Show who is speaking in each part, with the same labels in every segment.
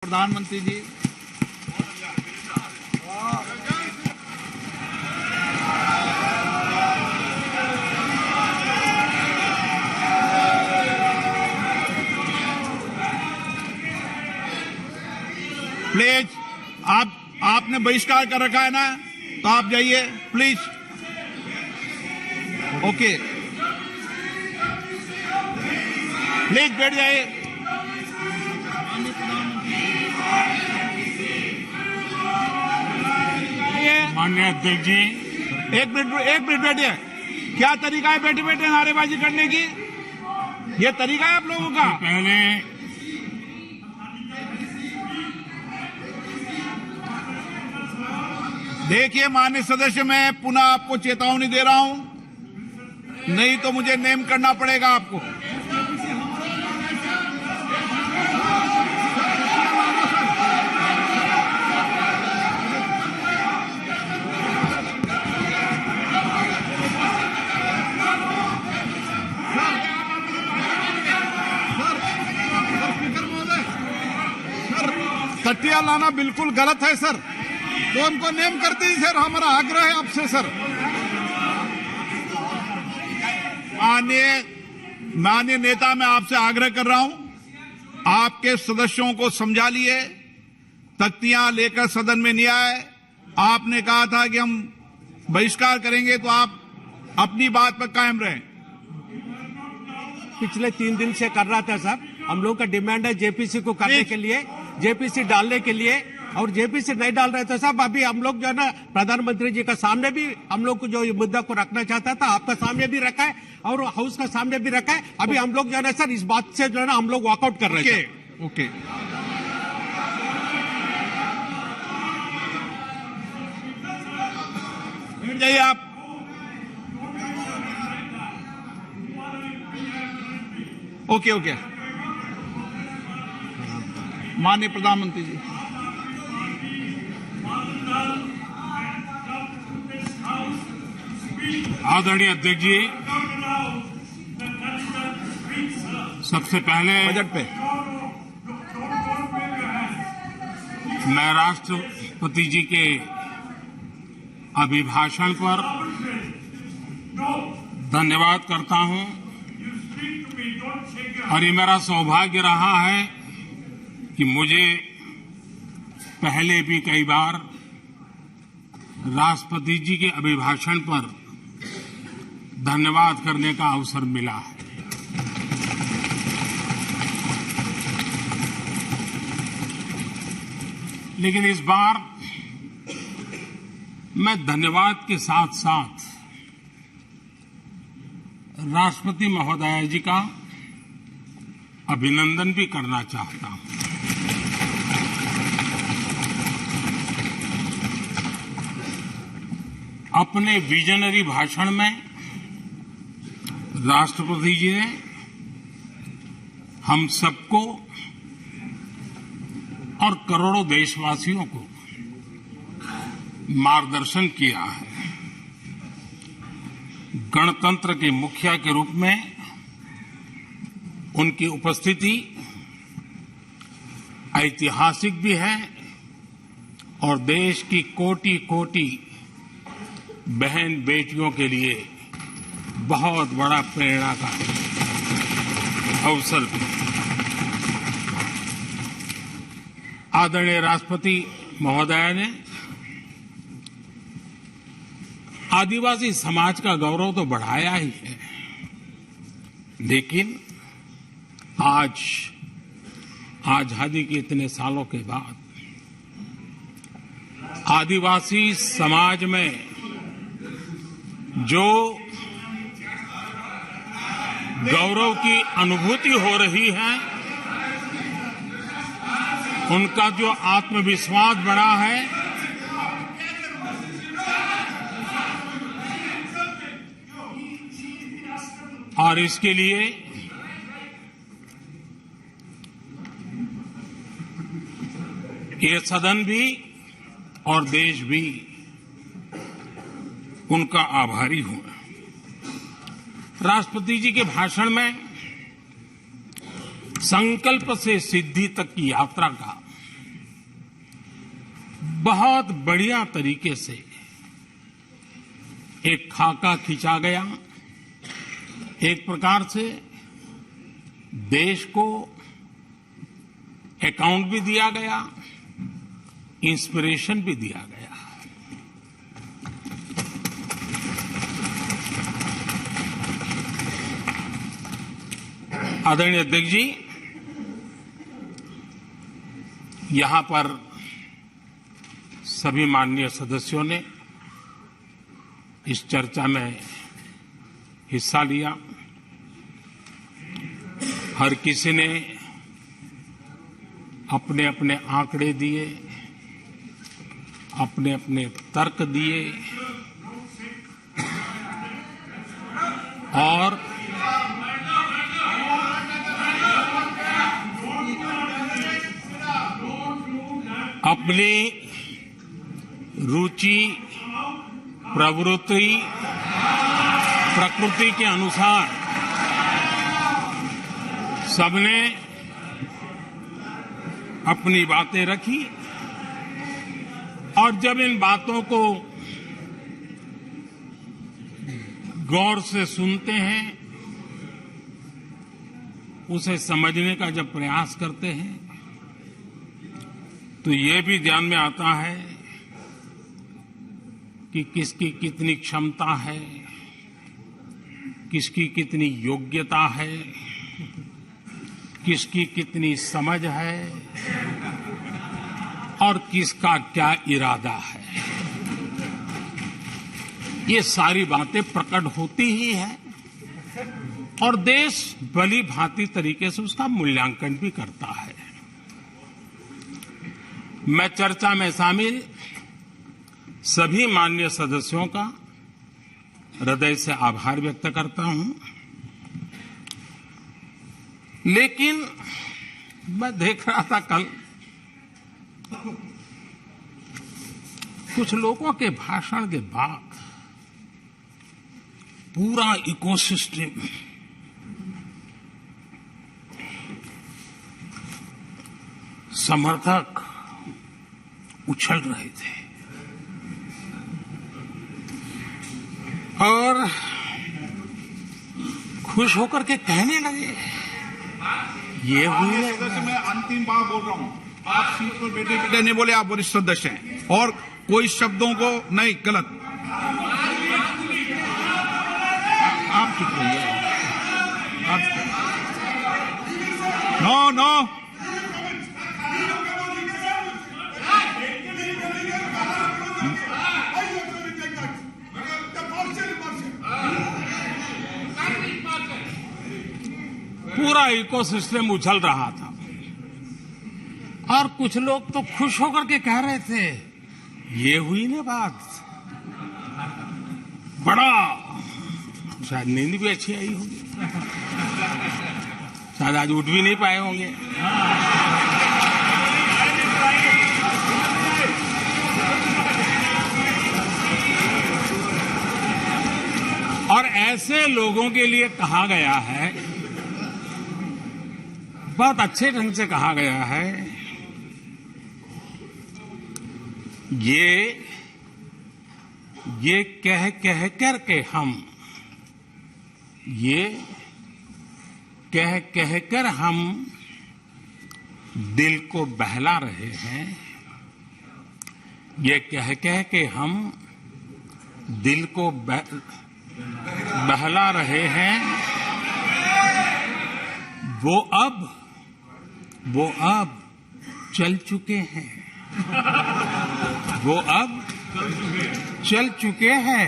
Speaker 1: प्रधानमंत्री जी। प्लीज आपने बहिष्कार कर रखा है ना, तो आप जाइए प्लीज। ओके, प्लीज बैठ जाइए।
Speaker 2: माननीय अध्यक्ष जी,
Speaker 1: एक मिनट बैठिए। क्या तरीका है बैठे बैठे नारेबाजी करने की? ये तरीका है आप लोगों का?
Speaker 2: पहले
Speaker 1: देखिए माननीय सदस्य, मैं पुनः आपको चेतावनी दे रहा हूं, नहीं तो मुझे नेम करना पड़ेगा आपको। तटिया लाना बिल्कुल गलत है सर, तो उनको नेम करते ही सर। हमारा आग्रह है आपसे सर। माननीय नेता, मैं आपसे आग्रह कर रहा हूं, आपके सदस्यों को समझा लिए, तख्तियां लेकर सदन में नहीं आए। आपने कहा था कि हम बहिष्कार करेंगे, तो आप अपनी बात पर कायम रहें।
Speaker 3: पिछले 3 दिन से कर रहा था साहब। हम लोग का डिमांड है जेपीसी को करने के लिए, जेपीसी डालने के लिए, और जेपीसी नहीं डाल रहे तो साहब अभी हम लोग जो है ना प्रधानमंत्री जी का सामने भी हम लोग को जो ये मुद्दा को रखना चाहता था, आपका सामने भी रखा है और हाउस का सामने भी रखा है। अभी हम लोग जो है ना सर इस बात से जो है ना हम लोग वॉकआउट कर रहे हैं।
Speaker 1: ओके, बैठ जाइए आप। ओके, माननीय प्रधानमंत्री जी।
Speaker 2: आदरणीय अध्यक्ष जी, सबसे पहले
Speaker 1: बजट पे
Speaker 2: मैं राष्ट्रपति जी के अभिभाषण पर धन्यवाद करता हूं, और ये मेरा सौभाग्य रहा है कि मुझे पहले भी कई बार राष्ट्रपति जी के अभिभाषण पर धन्यवाद करने का अवसर मिला है। लेकिन इस बार मैं धन्यवाद के साथ साथ राष्ट्रपति महोदया जी का अभिनंदन भी करना चाहता हूं। अपने विजनरी भाषण में राष्ट्रपति जी ने हम सबको और करोड़ों देशवासियों को मार्गदर्शन किया है। गणतंत्र के मुखिया के रूप में उनकी उपस्थिति ऐतिहासिक भी है और देश की कोटि कोटि बहन बेटियों के लिए बहुत बड़ा प्रेरणा का अवसर भी। आदरणीय राष्ट्रपति महोदया ने आदिवासी समाज का गौरव तो बढ़ाया ही है, लेकिन आज आजादी के इतने सालों के बाद आदिवासी समाज में जो गौरव की अनुभूति हो रही है, उनका जो आत्मविश्वास बढ़ा है, और इसके लिए ये सदन भी और देश भी उनका आभारी हूं। राष्ट्रपति जी के भाषण में संकल्प से सिद्धि तक की यात्रा का बहुत बढ़िया तरीके से एक खाका खींचा गया। एक प्रकार से देश को अकाउंट भी दिया गया, इंस्पिरेशन भी दिया गया। आदरणीय अध्यक्ष जी, यहां पर सभी माननीय सदस्यों ने इस चर्चा में हिस्सा लिया। हर किसी ने अपने अपने आंकड़े दिए, अपने अपने तर्क दिए और अपनी रुचि, प्रवृत्ति, प्रकृति के अनुसार सबने अपनी बातें रखी और जब इन बातों को गौर से सुनते हैं, उसे समझने का जब प्रयास करते हैं, तो ये भी ध्यान में आता है कि किसकी कितनी क्षमता है, किसकी कितनी योग्यता है, किसकी कितनी समझ है और किसका क्या इरादा है। ये सारी बातें प्रकट होती ही हैं और देश भली भांति तरीके से उसका मूल्यांकन भी करता है। मैं चर्चा में शामिल सभी माननीय सदस्यों का हृदय से आभार व्यक्त करता हूं, लेकिन मैं देख रहा था कल कुछ लोगों के भाषण के बाद पूरा इकोसिस्टम समर्थक उछल रहे थे और खुश होकर के कहने लगे, ये हुई है।
Speaker 1: सदस्य, मैं अंतिम बार बोल रहा हूं, आप सीट पर बैठे बैठे नहीं बोले, आप वरिष्ठ सदस्य हैं और कोई शब्दों को नहीं, गलत। आप चुप रहिए। नो नो,
Speaker 2: पूरा इकोसिस्टम उछल रहा था और कुछ लोग तो खुश होकर के कह रहे थे, ये हुई ना बात, बड़ा। शायद नींद भी अच्छी आई होगी, शायद आज उठ भी नहीं पाए होंगे। और ऐसे लोगों के लिए कहा गया है, बहुत अच्छे ढंग से कहा गया है, ये कह कह कर के हम, ये कह कह कर हम दिल को बहला रहे हैं, ये कह कह के हम दिल को बहला रहे हैं। वो अब चल चुके हैं, वो अब चल चुके हैं,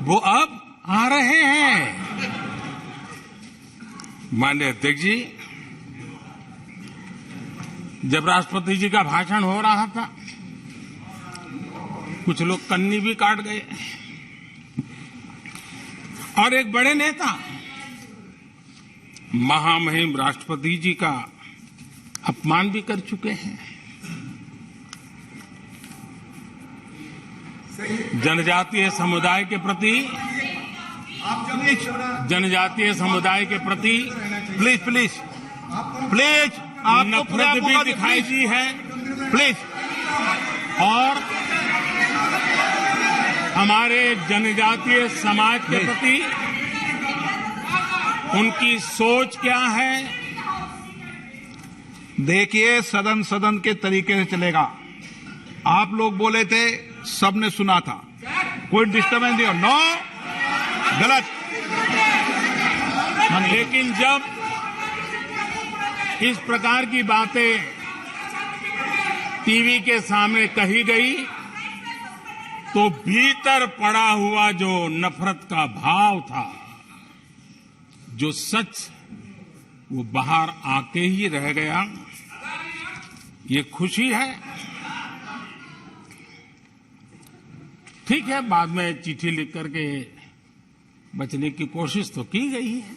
Speaker 2: वो अब आ रहे हैं। माननीय अध्यक्ष जी, जब राष्ट्रपति जी का भाषण हो रहा था, कुछ लोग कन्नी भी काट गए और एक बड़े नेता महामहिम राष्ट्रपति जी का अपमान भी कर चुके हैं। जनजातीय समुदाय के प्रति, जनजातीय समुदाय के प्रति
Speaker 1: प्लीज प्लीज प्लीज, आपको
Speaker 2: नफरत भी दिखाई दी है।
Speaker 1: प्लीज
Speaker 2: और हमारे जनजातीय समाज के प्रति उनकी सोच क्या है।
Speaker 1: देखिए, सदन सदन के तरीके से चलेगा। आप लोग बोले थे, सबने सुना था, कोई डिस्टर्बेंस नहीं हो। नो, गलत।
Speaker 2: लेकिन जब इस प्रकार की बातें टीवी के सामने कही गई तो भीतर पड़ा हुआ जो नफरत का भाव था, जो सच, वो बाहर आके ही रह गया। ये खुशी है। ठीक है, बाद में चिट्ठी लिख करके बचने की कोशिश तो की गई है।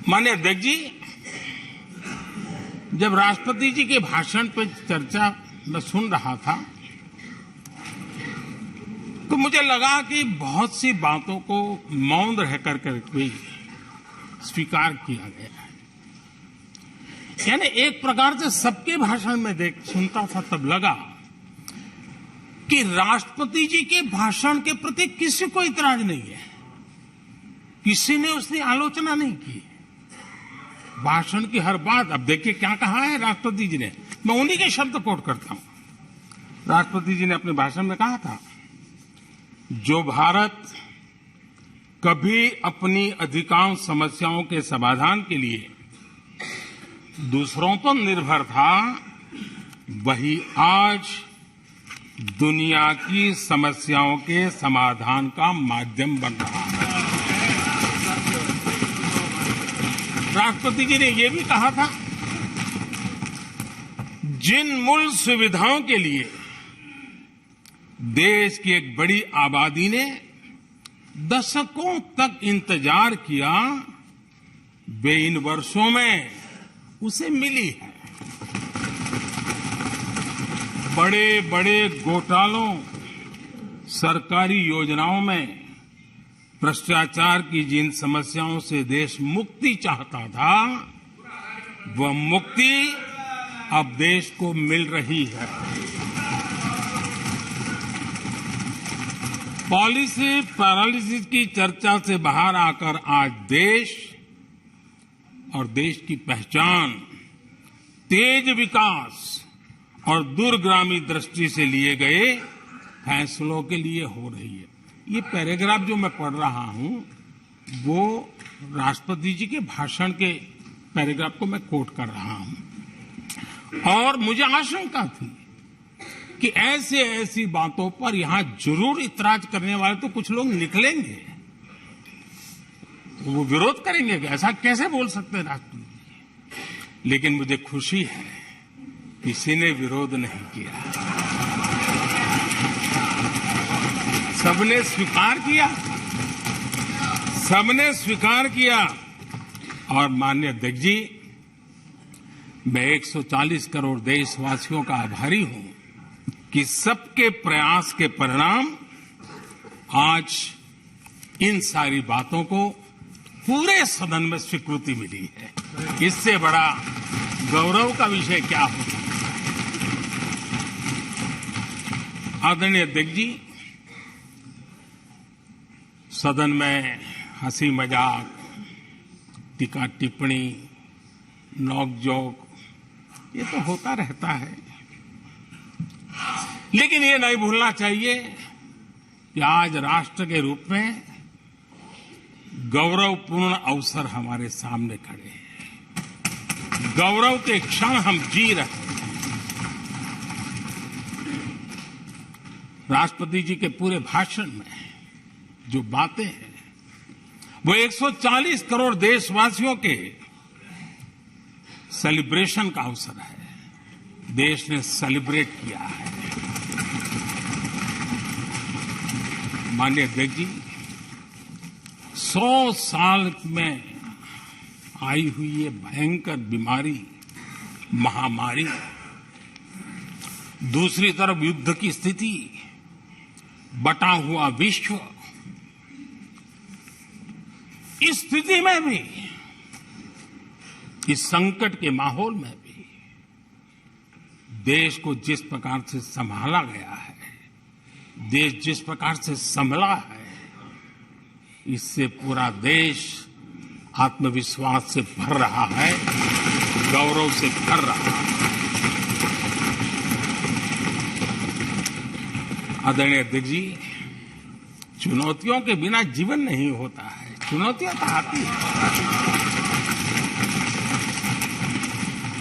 Speaker 2: माननीय अध्यक्ष जी, जब राष्ट्रपति जी के भाषण पर चर्चा मैं सुन रहा था तो मुझे लगा कि बहुत सी बातों को मौन रह कर भी स्वीकार किया गया है। यानी एक प्रकार से सबके भाषण में सुनता था तब लगा कि राष्ट्रपति जी के भाषण के प्रति किसी को इतराज नहीं है, किसी ने उसकी आलोचना नहीं की। भाषण की हर बात, अब देखिए क्या कहा है राष्ट्रपति जी ने, मैं उन्हीं के शब्द कोट करता हूं। राष्ट्रपति जी ने अपने भाषण में कहा था, जो भारत कभी अपनी अधिकांश समस्याओं के समाधान के लिए दूसरों पर निर्भर था, वही आज दुनिया की समस्याओं के समाधान का माध्यम बन रहा है। राष्ट्रपति जी ने यह भी कहा था, जिन मूल सुविधाओं के लिए देश की एक बड़ी आबादी ने दशकों तक इंतजार किया, वे इन वर्षों में उसे मिली है। बड़े बड़े घोटालों, सरकारी योजनाओं में भ्रष्टाचार की जिन समस्याओं से देश मुक्ति चाहता था, वह मुक्ति अब देश को मिल रही है। पॉलिसी पैरालिसिस की चर्चा से बाहर आकर आज देश और देश की पहचान तेज विकास और दूरगामी दृष्टि से लिए गए फैसलों के लिए हो रही है। ये पैराग्राफ जो मैं पढ़ रहा हूं, वो राष्ट्रपति जी के भाषण के पैराग्राफ को मैं कोट कर रहा हूं। और मुझे आशंका थी कि ऐसी बातों पर यहां जरूर इतराज करने वाले तो कुछ लोग निकलेंगे, वो विरोध करेंगे कि ऐसा कैसे बोल सकते हैं राष्ट्रपति। लेकिन मुझे खुशी है, किसी ने विरोध नहीं किया, सबने स्वीकार किया, सबने स्वीकार किया। और माननीय अध्यक्ष जी, मैं 140 करोड़ देशवासियों का आभारी हूं कि सबके प्रयास के परिणाम आज इन सारी बातों को पूरे सदन में स्वीकृति मिली है। इससे बड़ा गौरव का विषय क्या हो। आदरणीय अध्यक्ष जी, सदन में हंसी मजाक, टीका टिप्पणी, नोक-झोंक, ये तो होता रहता है। लेकिन ये नहीं भूलना चाहिए कि आज राष्ट्र के रूप में गौरवपूर्ण अवसर हमारे सामने खड़े हैं। गौरव के क्षण हम जी रहे हैं। राष्ट्रपति जी के पूरे भाषण में जो बातें हैं, वो 140 करोड़ देशवासियों के सेलिब्रेशन का अवसर है। देश ने सेलिब्रेट किया है। माननीय अध्यक्ष जी, 100 साल में आई हुई ये भयंकर बीमारी, महामारी, दूसरी तरफ युद्ध की स्थिति, बटा हुआ विश्व, इस स्थिति में भी, इस संकट के माहौल में भी देश को जिस प्रकार से संभाला गया है, देश जिस प्रकार से संभला है, इससे पूरा देश आत्मविश्वास से भर रहा है, गौरव से भर रहा है। आदरणीय अध्यक्ष जी, चुनौतियों के बिना जीवन नहीं होता है। चुनौतियां तो आती हैं,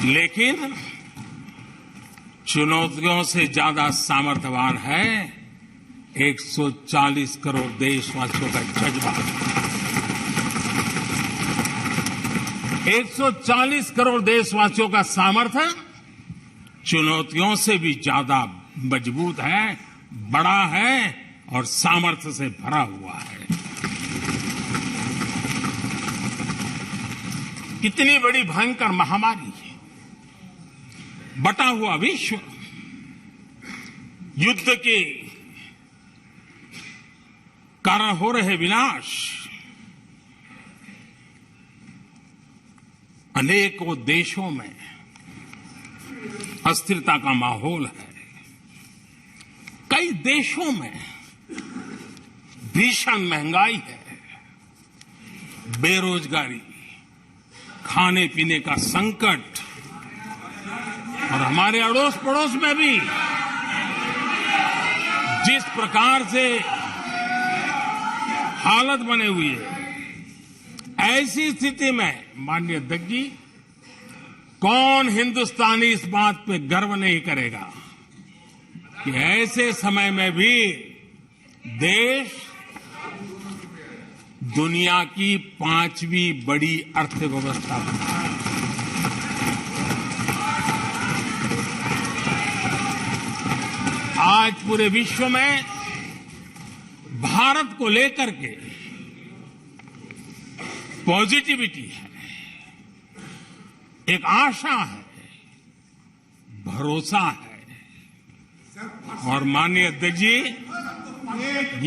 Speaker 2: लेकिन चुनौतियों से ज्यादा सामर्थ्यवान है 140 करोड़ देशवासियों का जज्बा। 140 करोड़ देशवासियों का सामर्थ्य चुनौतियों से भी ज्यादा मजबूत है, बड़ा है और सामर्थ्य से भरा हुआ है। कितनी बड़ी भयंकर महामारी है, बटा हुआ विश्व, युद्ध के कारण हो रहे विनाश, अनेकों देशों में अस्थिरता का माहौल है। कई देशों में भीषण महंगाई है, बेरोजगारी, खाने पीने का संकट, और हमारे अड़ोस पड़ोस में भी जिस प्रकार से हालत बने हुई है, ऐसी स्थिति में माननीय अध्यक्ष जी, कौन हिंदुस्तानी इस बात पे गर्व नहीं करेगा कि ऐसे समय में भी देश दुनिया की 5वीं बड़ी अर्थव्यवस्था बना है। आज पूरे विश्व में भारत को लेकर के पॉजिटिविटी है, एक आशा है, भरोसा है। और माननीय अध्यक्ष जी,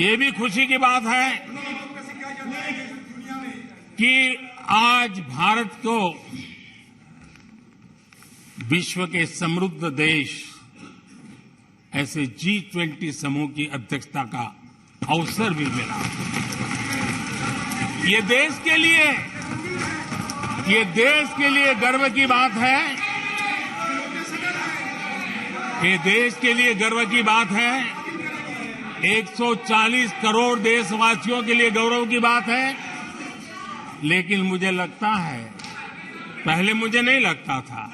Speaker 2: ये भी खुशी की बात है कि आज भारत को विश्व के समृद्ध देश ऐसे G20 समूह की अध्यक्षता का अवसर भी मिला। ये देश के लिए गर्व की बात है। ये देश के लिए गर्व की बात है। 140 करोड़ देशवासियों के लिए गौरव की बात है। लेकिन मुझे लगता है, पहले मुझे नहीं लगता था,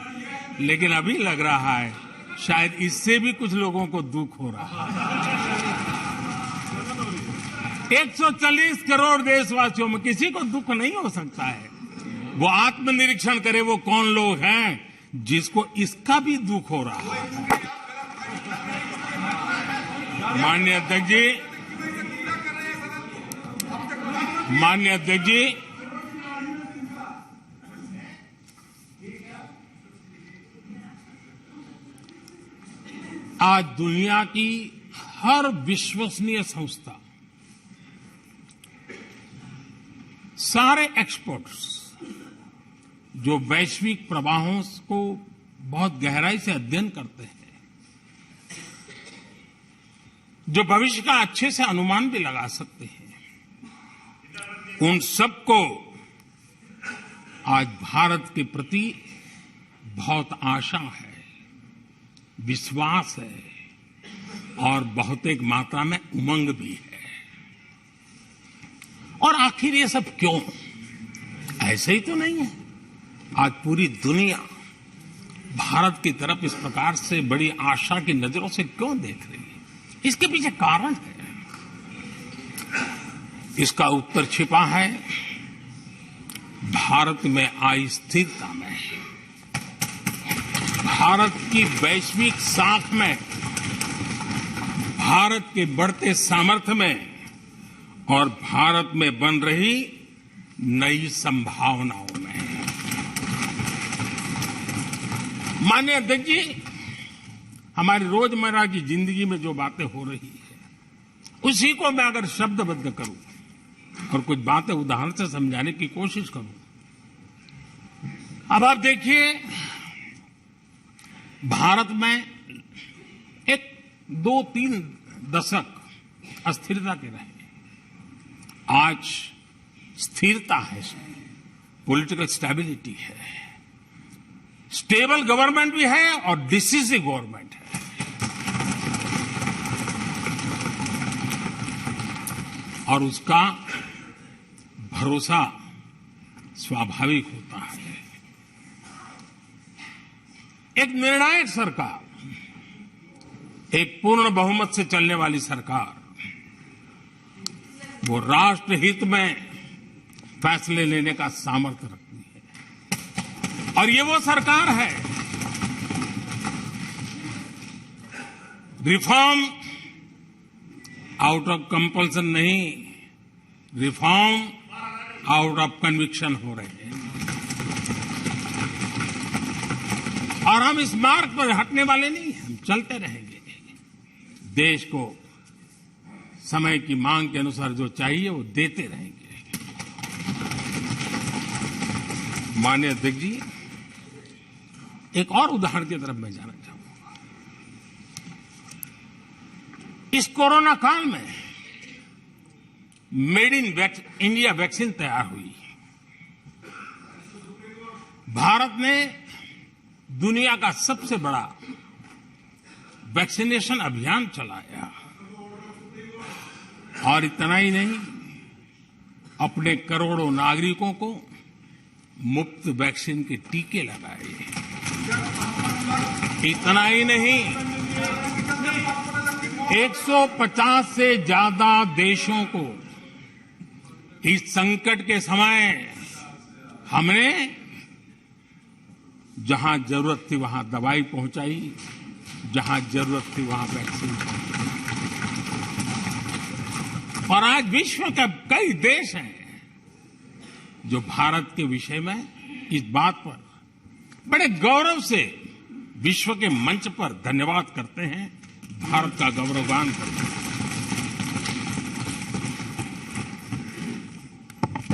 Speaker 2: लेकिन अभी लग रहा है शायद इससे भी कुछ लोगों को दुख हो रहा है। 140 करोड़ देशवासियों में किसी को दुख नहीं हो सकता है। वो आत्मनिरीक्षण करे, वो कौन लोग हैं जिसको इसका भी दुख हो रहा है। माननीय अध्यक्ष जी, आज दुनिया की हर विश्वसनीय संस्था, सारे एक्सपर्ट्स जो वैश्विक प्रवाहों को बहुत गहराई से अध्ययन करते हैं, जो भविष्य का अच्छे से अनुमान भी लगा सकते हैं, उन सबको आज भारत के प्रति बहुत आशा है, विश्वास है और बहुत एक मात्रा में उमंग भी है। और आखिर ये सब क्यों? ऐसे ही तो नहीं है। आज पूरी दुनिया भारत की तरफ इस प्रकार से बड़ी आशा की नजरों से क्यों देख रही है? इसके पीछे कारण है। इसका उत्तर छिपा है भारत में आई स्थिरता में, भारत की वैश्विक साख में, भारत के बढ़ते सामर्थ्य में और भारत में बन रही नई संभावनाओं में। माननीय अध्यक्ष जी, हमारी रोजमर्रा की जिंदगी में जो बातें हो रही है, उसी को मैं अगर शब्दबद्ध करूं और कुछ बातें उदाहरण से समझाने की कोशिश करूं। अब आप देखिए, भारत में एक 2-3 दशक अस्थिरता के रहे, आज स्थिरता है, पॉलिटिकल स्टेबिलिटी है, स्टेबल गवर्नमेंट भी है और डिसिसिव गवर्नमेंट है। और उसका भरोसा स्वाभाविक होता है। एक निर्णायक सरकार, एक पूर्ण बहुमत से चलने वाली सरकार, वो राष्ट्रहित में फैसले लेने का सामर्थ्य रखती है। और ये वो सरकार है, रिफॉर्म आउट ऑफ कंपल्सन नहीं, रिफॉर्म आउट ऑफ कन्विक्शन हो रहे हैं। और हम इस मार्ग पर हटने वाले नहीं, हम चलते रहेंगे। देश को समय की मांग के अनुसार जो चाहिए वो देते रहेंगे। माननीय अध्यक्ष जी, एक और उदाहरण की तरफ मैं जाना चाहूंगा। इस कोरोना काल में मेड इन इंडिया वैक्सीन तैयार हुई। भारत ने दुनिया का सबसे बड़ा वैक्सीनेशन अभियान चलाया। और इतना ही नहीं, अपने करोड़ों नागरिकों को मुफ्त वैक्सीन के टीके लगाए। इतना ही नहीं, 150 से ज्यादा देशों को इस संकट के समय हमने जहां जरूरत थी वहां दवाई पहुंचाई, जहां जरूरत थी वहां वैक्सीन पहुंचाई। और आज विश्व के कई देश हैं जो भारत के विषय में इस बात पर बड़े गौरव से विश्व के मंच पर धन्यवाद करते हैं, भारत का गौरवगान करते हैं।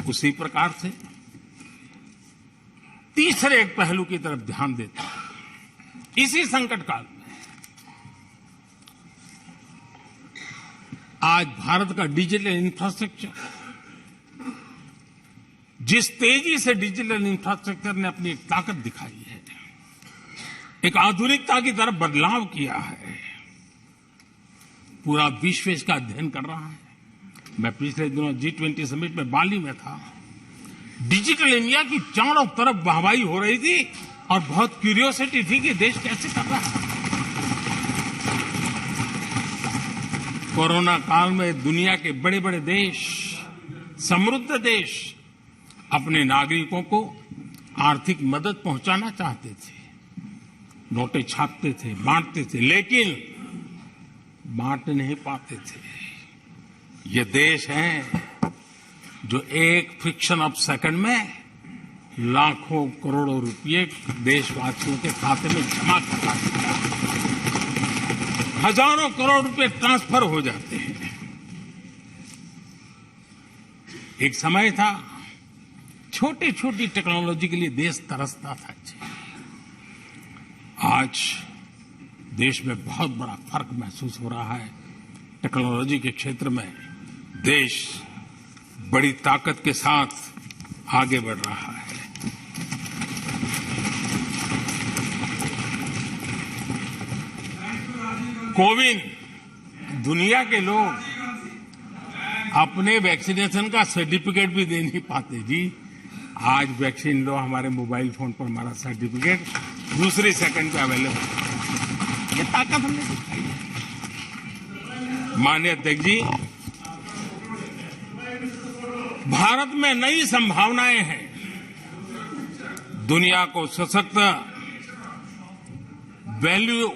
Speaker 2: उसी प्रकार से तीसरे एक पहलू की तरफ ध्यान देते हैं। इसी संकट काल में आज भारत का डिजिटल इंफ्रास्ट्रक्चर, जिस तेजी से डिजिटल इंफ्रास्ट्रक्चर ने अपनी एक ताकत दिखाई है, एक आधुनिकता की तरफ बदलाव किया है, पूरा विश्व इसका अध्ययन कर रहा है। मैं पिछले दिनों G20 समिट में बाली में था। डिजिटल इंडिया की चारों तरफ वाहवाही हो रही थी और बहुत क्यूरियोसिटी थी कि देश कैसे कर रहा है। कोरोना काल में दुनिया के बड़े बड़े देश, समृद्ध देश, अपने नागरिकों को आर्थिक मदद पहुंचाना चाहते थे, नोटें छापते थे, बांटते थे, लेकिन बांट नहीं पाते थे। ये देश हैं जो एक फ्रिक्शन ऑफ सेकंड में लाखों करोड़ों रुपए देशवासियों के खाते में जमा करवा देता है। हजारों करोड़ रुपए ट्रांसफर हो जाते हैं। एक समय था छोटी छोटी टेक्नोलॉजी के लिए देश तरसता था। आज देश में बहुत बड़ा फर्क महसूस हो रहा है। टेक्नोलॉजी के क्षेत्र में देश बड़ी ताकत के साथ आगे बढ़ रहा है। कोविन, दुनिया के लोग अपने वैक्सीनेशन का सर्टिफिकेट भी दे नहीं पाते जी। आज वैक्सीन लो, हमारे मोबाइल फोन पर हमारा सर्टिफिकेट दूसरे सेकंड पे अवेलेबल। ये ताकत हमने दिखाई है। माननीय अध्यक्ष जी, भारत में नई संभावनाएं हैं। दुनिया को सशक्त वैल्यू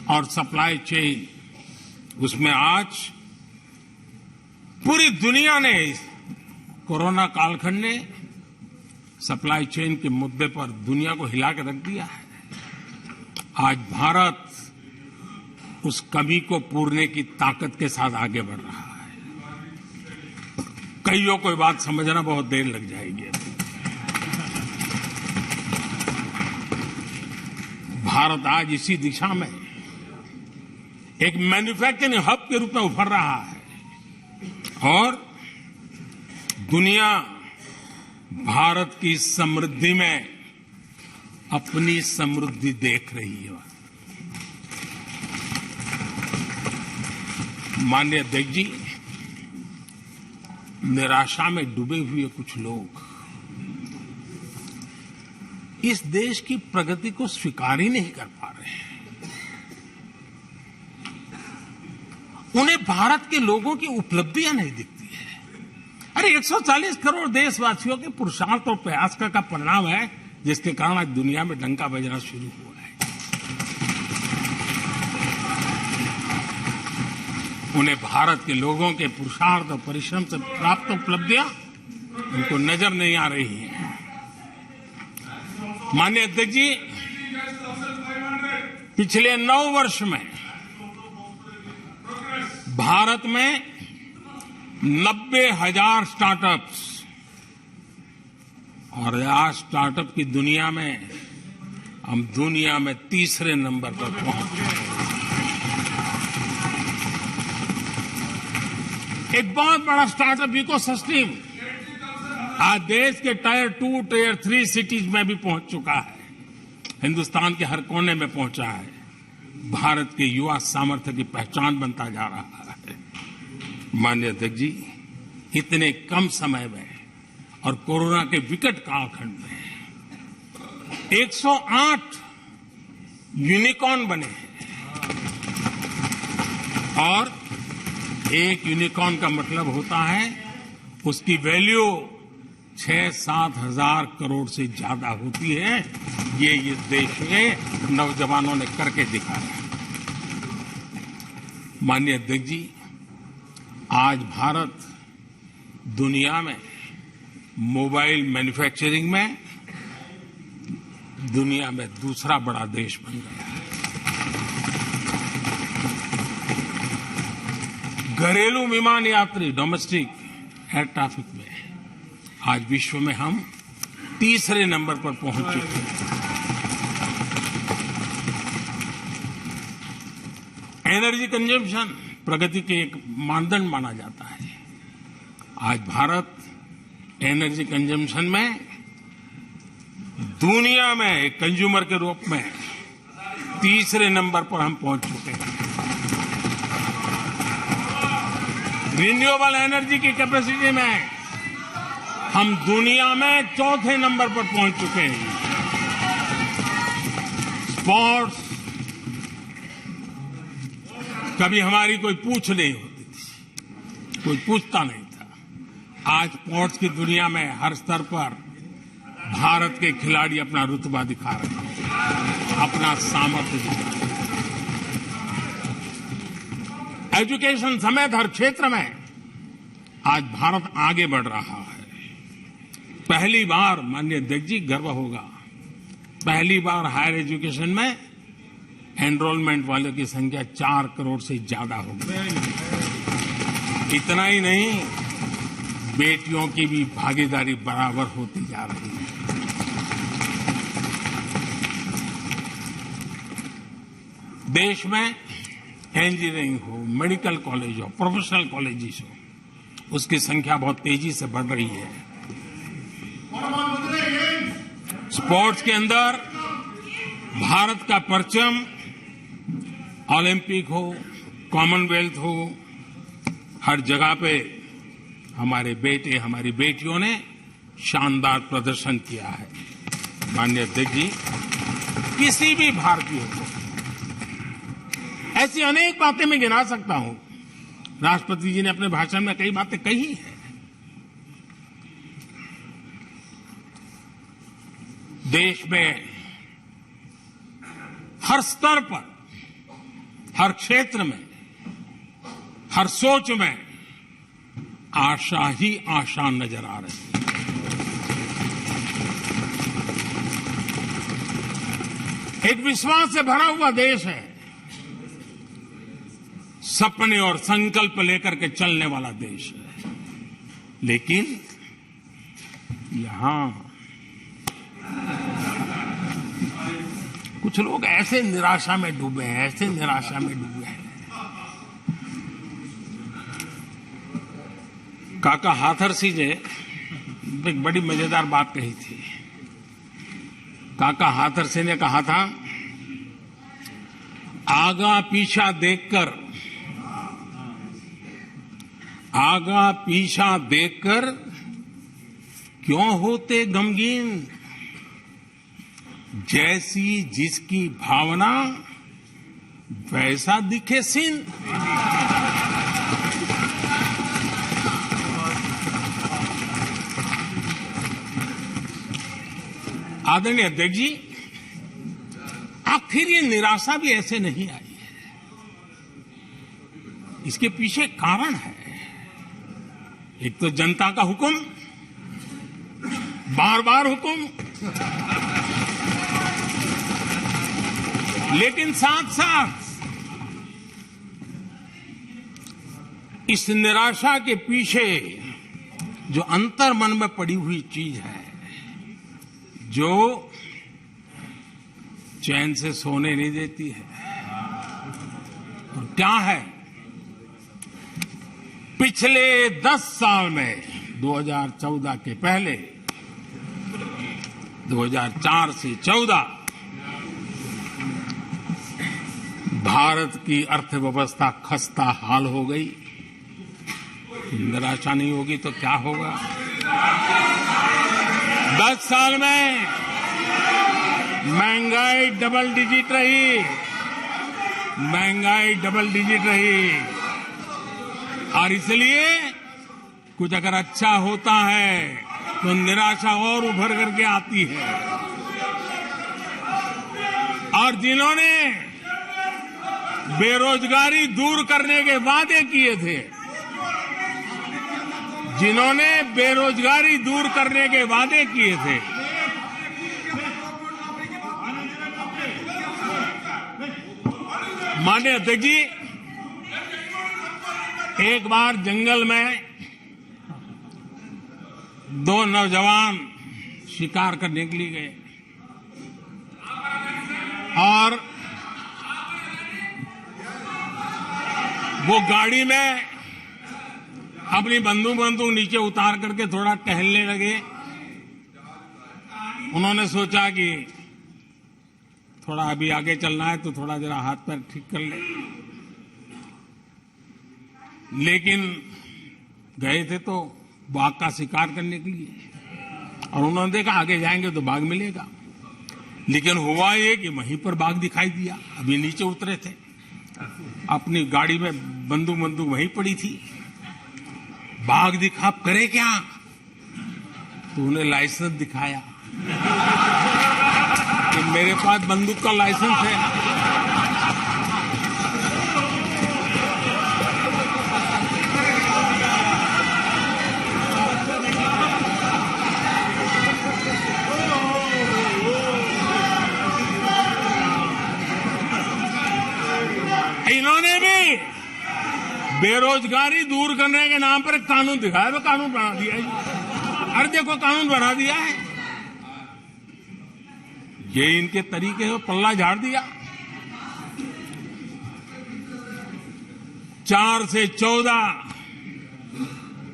Speaker 2: और सप्लाई चेन, उसमें आज पूरी दुनिया ने, कोरोना कालखंड ने सप्लाई चेन के मुद्दे पर दुनिया को हिला के रख दिया है। आज भारत उस कमी को पूरने की ताकत के साथ आगे बढ़ रहा है। कईयों को बात समझना बहुत देर लग जाएगी। भारत आज इसी दिशा में एक मैन्युफैक्चरिंग हब के रूप में उभर रहा है और दुनिया भारत की समृद्धि में अपनी समृद्धि देख रही है। माननीय अध्यक्ष जी, निराशा में डूबे हुए कुछ लोग इस देश की प्रगति को स्वीकार ही नहीं कर पा रहे हैं। उन्हें भारत के लोगों की उपलब्धियां नहीं दिखती है। अरे 140 करोड़ देशवासियों के पुरुषार्थ और प्रयास का परिणाम है, जिसके कारण आज दुनिया में डंका बजना शुरू हुआ है। उन्हें भारत के लोगों के पुरुषार्थ और परिश्रम से प्राप्त उपलब्धियां उनको नजर नहीं आ रही हैं। माननीय अध्यक्ष जी, पिछले 9 वर्ष में भारत में 90,000 स्टार्टअप्स और आज स्टार्टअप की दुनिया में हम दुनिया में तीसरे नंबर पर पहुंच गए। एक बहुत बड़ा स्टार्टअप इकोसिस्टम आज देश के टायर 2, टायर 3 सिटीज में भी पहुंच चुका है। हिंदुस्तान के हर कोने में पहुंचा है। भारत के युवा सामर्थ्य की पहचान बनता जा रहा है। माननीय अध्यक्ष जी, इतने कम समय में और कोरोना के विकट कालखंड में 108 यूनिकॉर्न बने हैं और एक यूनिकॉर्न का मतलब होता है उसकी वैल्यू 6-7 हजार करोड़ से ज्यादा होती है। ये इस देश के नौजवानों ने करके दिखाया। माननीय अध्यक्ष जी, आज भारत दुनिया में मोबाइल मैन्युफैक्चरिंग में दुनिया में दूसरा बड़ा देश बन गया है। घरेलू विमान यात्री डोमेस्टिक एयर ट्रैफिक में आज विश्व में हम तीसरे नंबर पर पहुंच चुके हैं। एनर्जी कंजम्पशन प्रगति के एक मानदंड माना जाता है। आज भारत एनर्जी कंजम्पशन में दुनिया में एक कंज्यूमर के रूप में तीसरे नंबर पर हम पहुंच चुके हैं। रिन्यूएबल एनर्जी की कैपेसिटी में हम दुनिया में चौथे नंबर पर पहुंच चुके हैं। स्पोर्ट्स कभी हमारी कोई पूछ नहीं होती थी, कोई पूछता नहीं था। आज स्पोर्ट्स की दुनिया में हर स्तर पर भारत के खिलाड़ी अपना रुतबा दिखा रहे हैं, अपना सामर्थ्य दिखा रहे हैं। एजुकेशन समेत हर क्षेत्र में आज भारत आगे बढ़ रहा है। पहली बार, माननीय अध्यक्ष जी, गर्व होगा, पहली बार हायर एजुकेशन में एनरोलमेंट वालों की संख्या 4 करोड़ से ज्यादा हो गई। इतना ही नहीं, बेटियों की भी भागीदारी बराबर होती जा रही है। देश में इंजीनियरिंग हो, मेडिकल कॉलेज हो, प्रोफेशनल कॉलेजेस हो, उसकी संख्या बहुत तेजी से बढ़ रही है। स्पोर्ट्स के अंदर भारत का परचम ओलंपिक हो, कॉमनवेल्थ हो, हर जगह पे हमारे बेटे, हमारी बेटियों ने शानदार प्रदर्शन किया है। माननीय अध्यक्ष जी, किसी भी भारतीय को ऐसी अनेक बातें मैं गिना सकता हूं। राष्ट्रपति जी ने अपने भाषण में कई बातें कही हैं। देश में हर स्तर पर, हर क्षेत्र में, हर सोच में आशा ही आशा नजर आ रही है। एक विश्वास से भरा हुआ देश है, सपने और संकल्प लेकर के चलने वाला देश है। लेकिन यहां कुछ लोग ऐसे निराशा में डूबे हैं, ऐसे निराशा में डूबे हैं। काका हाथरसी ने एक बड़ी मजेदार बात कही थी। काका हाथरसी ने कहा था, आगा पीछा देखकर क्यों होते गमगीन, जैसी जिसकी भावना वैसा दिखे सीन। आदरणीय अध्यक्ष जी, आखिर ये निराशा भी ऐसे नहीं आई है। इसके पीछे कारण है। एक तो जनता का हुक्म, बार बार हुक्म, लेकिन साथ साथ इस निराशा के पीछे जो अंतर मन में पड़ी हुई चीज है, जो चैन से सोने नहीं देती है, और क्या है? पिछले 10 साल में 2014 के पहले 2004 से 14 भारत की अर्थव्यवस्था खस्ता हाल हो गई। निराशा नहीं होगी तो क्या होगा? 10 साल में महंगाई डबल डिजिट रही, और इसलिए कुछ अगर अच्छा होता है तो निराशा और उभर करके आती है। और जिन्होंने बेरोजगारी दूर करने के वादे किए थे, माननीय अध्यक्ष जी, एक बार जंगल में 2 नौजवान शिकार करने निकली गए और वो गाड़ी में अपनी बंदूक नीचे उतार करके थोड़ा टहलने लगे। उन्होंने सोचा कि थोड़ा अभी आगे चलना है तो थोड़ा जरा हाथ पैर ठीक कर ले, लेकिन गए थे तो बाघ का शिकार करने के लिए, और उन्होंने देखा आगे जाएंगे तो बाघ मिलेगा। लेकिन हुआ ये कि वहीं पर बाघ दिखाई दिया। अभी नीचे उतरे थे, अपनी गाड़ी में बंदूक वहीं पड़ी थी। बाघ दिखा, करे क्या? तो उन्हें लाइसेंस दिखाया कि मेरे पास बंदूक का लाइसेंस है। इन्होंने भी बेरोजगारी दूर करने के नाम पर एक कानून दिखाया, वो कानून बना दिया है। अरे देखो, कानून बना दिया है। ये इनके तरीके हैं, पल्ला झाड़ दिया। 4 से 14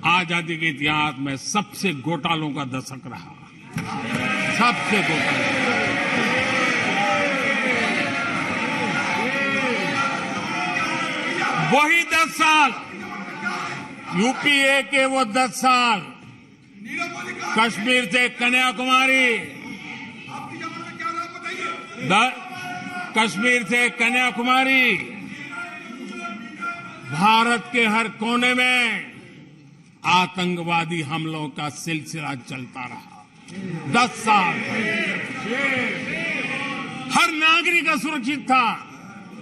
Speaker 2: आजादी के इतिहास में सबसे घोटालों का दशक रहा, सबसे घोटाला। वही 10 साल, यूपीए के वो 10 साल, कश्मीर से कन्याकुमारी, भारत के हर कोने में आतंकवादी हमलों का सिलसिला चलता रहा। 10 साल हर नागरिक असुरक्षित था।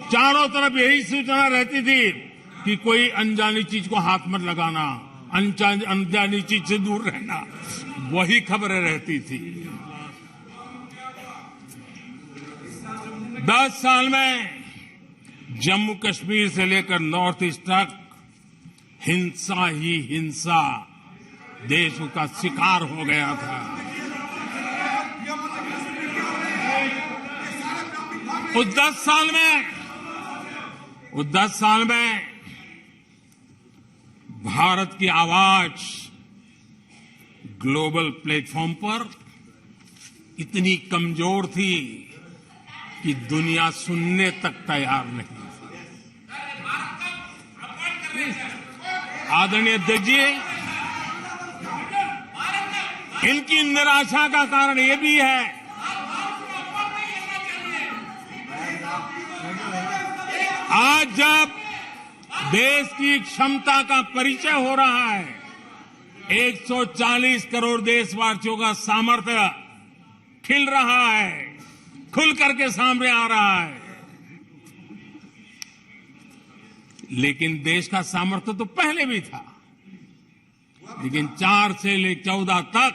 Speaker 2: चारों तरफ यही सूचना रहती थी कि कोई अनजानी चीज को हाथ मत लगाना, अनजानी चीज से दूर रहना, वही खबरें रहती थी। 10 साल में जम्मू कश्मीर से लेकर नॉर्थ ईस्ट तक हिंसा ही हिंसा देश का शिकार हो गया था। उस 10 साल में भारत की आवाज ग्लोबल प्लेटफॉर्म पर इतनी कमजोर थी कि दुनिया सुनने तक तैयार नहीं थी। आदरणीय अध्यक्ष जी, इनकी निराशा का कारण ये भी है आज जब देश की क्षमता का परिचय हो रहा है, 140 करोड़ देशवासियों का सामर्थ्य खिल रहा है, खुल करके सामने आ रहा है। लेकिन देश का सामर्थ्य तो पहले भी था, लेकिन 4 से लेकर 14 तक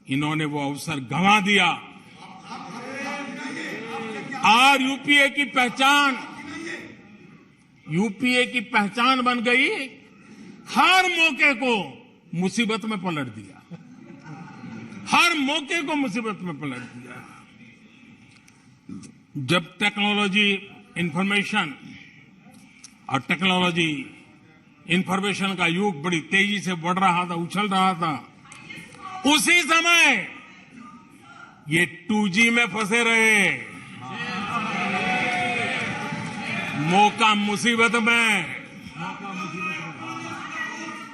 Speaker 2: इन्होंने वो अवसर गंवा दिया। और यूपीए की पहचान बन गई, हर मौके को मुसीबत में पलट दिया, हर मौके को मुसीबत में पलट दिया। जब टेक्नोलॉजी इंफॉर्मेशन का युग बड़ी तेजी से बढ़ रहा था, उछल रहा था, उसी समय ये 2G में फंसे रहे, मौका मुसीबत में।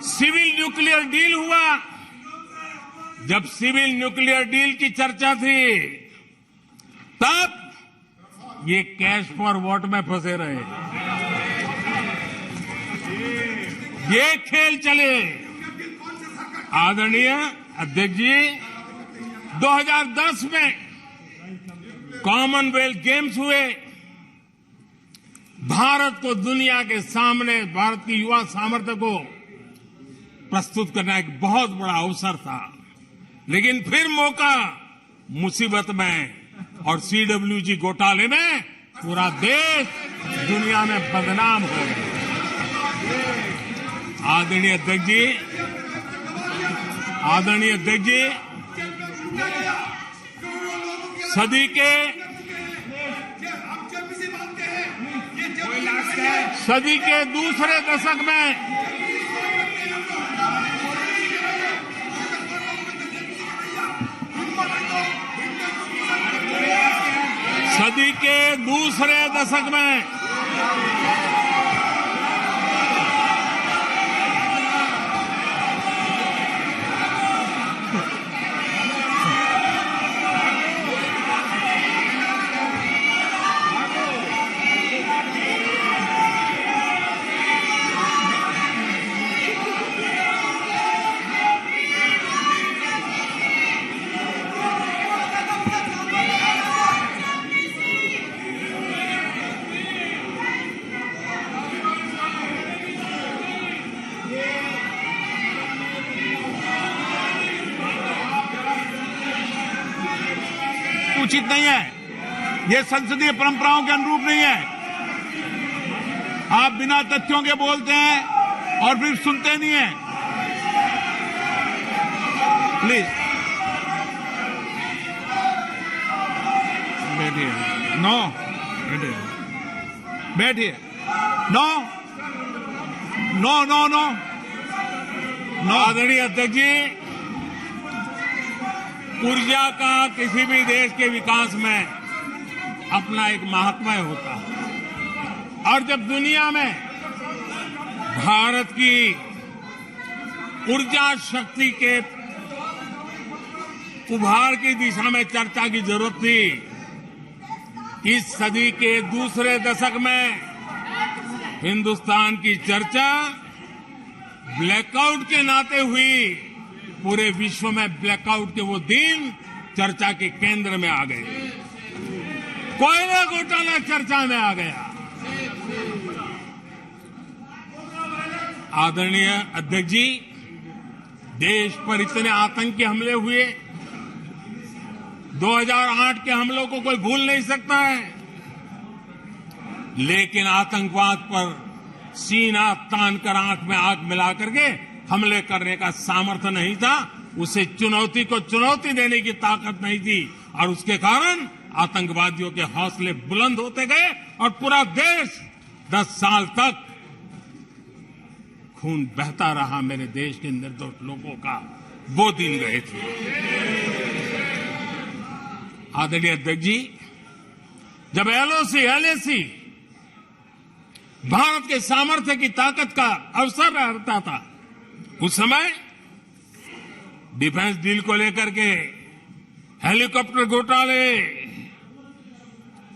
Speaker 2: सिविल न्यूक्लियर डील हुआ, जब सिविल न्यूक्लियर डील की चर्चा थी, तब ये कैश फॉर वॉट में फंसे रहे। ये खेल चले। आदरणीय अध्यक्ष जी, 2010 में कॉमनवेल्थ गेम्स हुए, भारत को दुनिया के सामने, भारत की युवा सामर्थ्य को प्रस्तुत करना एक बहुत बड़ा अवसर था, लेकिन फिर मौका मुसीबत में, और CWG घोटाले में पूरा देश दुनिया में बदनाम हो गया। आदरणीय अध्यक्ष जी, सदी के दूसरे दशक में
Speaker 1: उचित नहीं है, ये संसदीय परंपराओं के अनुरूप नहीं है। आप बिना तथ्यों के बोलते हैं और फिर सुनते नहीं हैं। प्लीज बैठिए। नो, बैठिए। No no no no no.
Speaker 2: आदरणीय अध्यक्ष जी, ऊर्जा का किसी भी देश के विकास में अपना एक महात्म्य होता है, और जब दुनिया में भारत की ऊर्जा शक्ति के उभार की दिशा में चर्चा की जरूरत थी, इस सदी के दूसरे दशक में हिंदुस्तान की चर्चा ब्लैकआउट के नाते हुई। पूरे विश्व में ब्लैकआउट के वो दिन चर्चा के केंद्र में आ गए, कोयला घोटाला चर्चा में आ गया। आदरणीय अध्यक्ष जी, देश पर इतने आतंकी हमले हुए, 2008 के हमलों को कोई भूल नहीं सकता है, लेकिन आतंकवाद पर सीना तान कर, आंख में आंख मिला करके हमले करने का सामर्थ्य नहीं था, उसे चुनौती को चुनौती देने की ताकत नहीं थी, और उसके कारण आतंकवादियों के हौसले बुलंद होते गए और पूरा देश 10 साल तक खून बहता रहा मेरे देश के निर्दोष लोगों का। वो दिन गए थे। आदरणीय अध्यक्ष जी, जब एलएसी भारत के सामर्थ्य की ताकत का अवसर रहता था, उस समय डिफेंस डील को लेकर के हेलीकॉप्टर घोटाले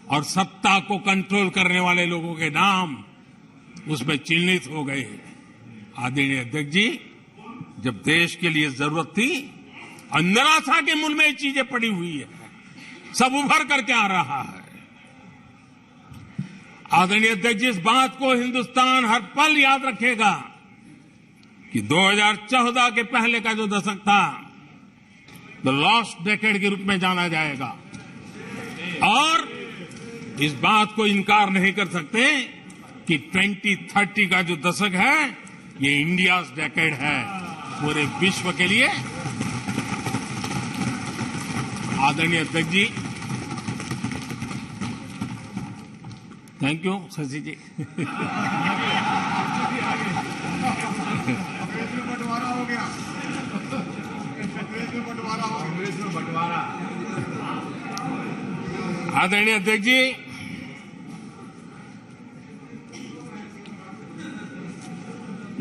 Speaker 2: और सत्ता को कंट्रोल करने वाले लोगों के नाम उसमें चिन्हित हो गए। आदरणीय अध्यक्ष जी, जब देश के लिए जरूरत थी और निराशा के मूल में ये चीजें पड़ी हुई है, सब उभर करके आ रहा है। आदरणीय अध्यक्ष जी, इस बात को हिंदुस्तान हर पल याद रखेगा कि 2014 के पहले का जो दशक था, द लॉस्ट डेकेड के रूप में जाना जाएगा। और इस बात को इनकार नहीं कर सकते कि 2030 का जो दशक है, ये इंडियाज डेकेड है पूरे विश्व के लिए। आदरणीय अध्यक्ष जी, थैंक यू शशि जी। आदरणीय अध्यक्ष जी,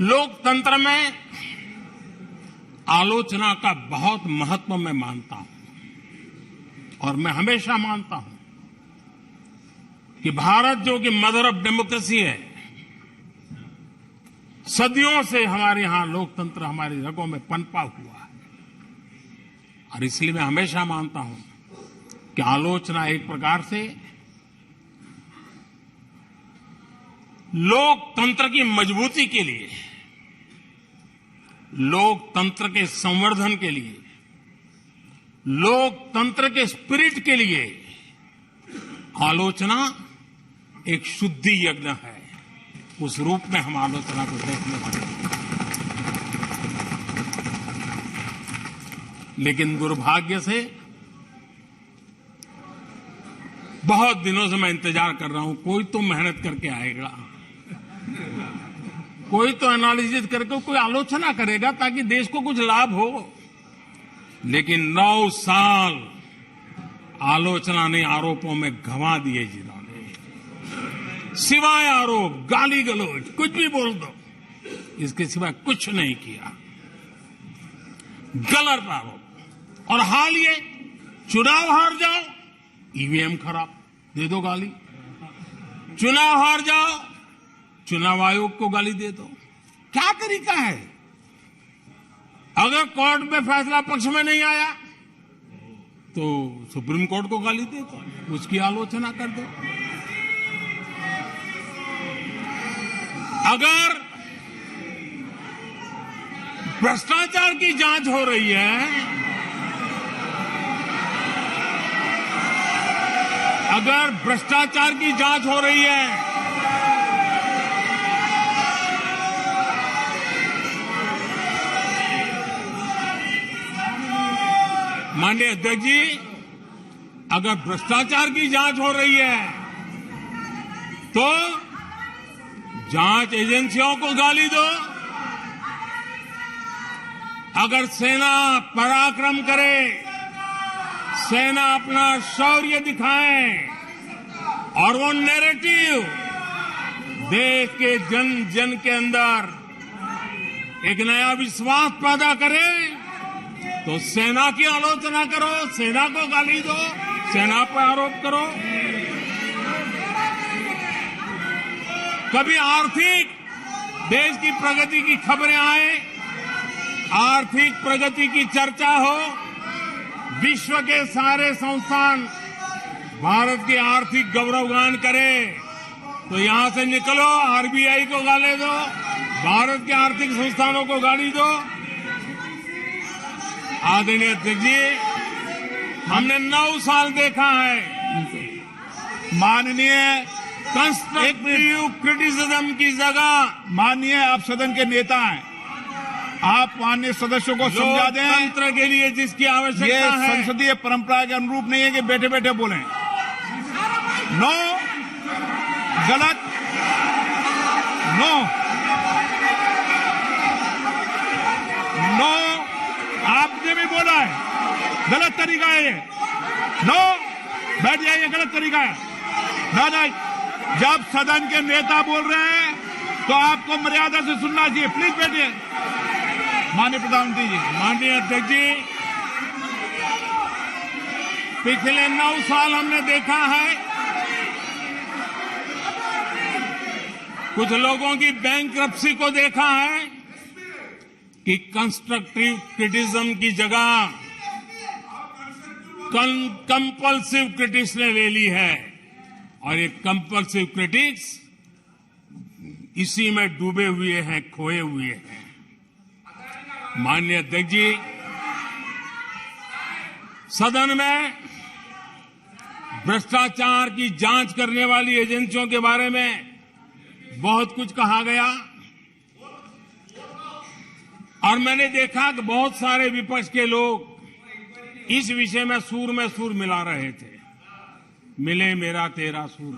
Speaker 2: लोकतंत्र में आलोचना का बहुत महत्व मैं मानता हूं और मैं हमेशा मानता हूं कि भारत जो कि मदर ऑफ डेमोक्रेसी है, सदियों से हमारे यहां लोकतंत्र हमारी रगों में पनपा हुआ है। और इसलिए मैं हमेशा मानता हूं कि आलोचना एक प्रकार से लोकतंत्र की मजबूती के लिए, लोकतंत्र के संवर्धन के लिए, लोकतंत्र के स्पिरिट के लिए आलोचना एक शुद्धि यज्ञ है। उस रूप में हम आलोचना को देखने वाले हैं। लेकिन दुर्भाग्य से बहुत दिनों से मैं इंतजार कर रहा हूं, कोई तो मेहनत करके आएगा, कोई तो एनालिसिस करके कोई आलोचना करेगा ताकि देश को कुछ लाभ हो। लेकिन 9 साल आलोचना ने आरोपों में गंवा दिए जिन्होंने, सिवाय आरोप, गाली गलौज, कुछ भी बोल दो, इसके सिवाय कुछ नहीं किया। गलत आरोप। और हाल ये चुनाव हार जाओ, ईवीएम खराब, दे दो गाली। चुनाव हार जाओ, चुनाव आयोग को गाली दे दो। क्या तरीका है? अगर कोर्ट में फैसला पक्ष में नहीं आया तो सुप्रीम कोर्ट को गाली दे दो, उसकी आलोचना कर दो। अगर भ्रष्टाचार की जांच हो रही है, अगर भ्रष्टाचार की जांच हो रही है, माननीय अध्यक्ष जी, अगर भ्रष्टाचार की जांच हो रही है तो जांच एजेंसियों को गाली दो। अगर सेना पराक्रम करे, सेना अपना शौर्य दिखाए और वो नैरेटिव देश के जन जन के अंदर एक नया विश्वास पैदा करे, तो सेना की आलोचना करो, सेना को गाली दो, सेना पर आरोप करो। कभी आर्थिक देश की प्रगति की खबरें आए, आर्थिक प्रगति की चर्चा हो, विश्व के सारे संस्थान भारत की आर्थिक गौरवगान करें, तो यहां से निकलो, आरबीआई को गाली दो, भारत के आर्थिक संस्थानों को गाली दो। आदरणीय अध्यक्ष जी, हमने 9 साल देखा है
Speaker 1: माननीय
Speaker 2: कंस्ट्रक्टिव क्रिटिसिज्म की जगह,
Speaker 1: माननीय आप सदन के नेता हैं, आप माननीय सदस्यों को समझा दें।
Speaker 2: लोकतंत्र के लिए जिसकी आवश्यकता
Speaker 1: ये
Speaker 2: है,
Speaker 1: संसदीय परंपरा के अनुरूप नहीं है कि बैठे बैठे बोलें। नो, गलत, नो, नो, आपने भी बोला है, गलत तरीका है ये, नो, बैठ जाइए, गलत तरीका है। दादा, जब सदन के नेता बोल रहे हैं तो आपको मर्यादा से सुनना चाहिए। प्लीज बैठिए। माननीय प्रधानमंत्री जी।
Speaker 2: माननीय अध्यक्ष जी, पिछले 9 साल हमने देखा है कुछ लोगों की बैंक्रप्सी को देखा है कि कंस्ट्रक्टिव क्रिटिसिज्म की जगह कंपल्सिव क्रिटिक्स ने ले ली है, और ये कंपल्सिव क्रिटिक्स इसी में डूबे हुए हैं, खोए हुए हैं। माननीय अध्यक्ष जी, सदन में भ्रष्टाचार की जांच करने वाली एजेंसियों के बारे में बहुत कुछ कहा गया, और मैंने देखा कि बहुत सारे विपक्ष के लोग इस विषय में सूर मिला रहे थे। मिले मेरा तेरा सूर।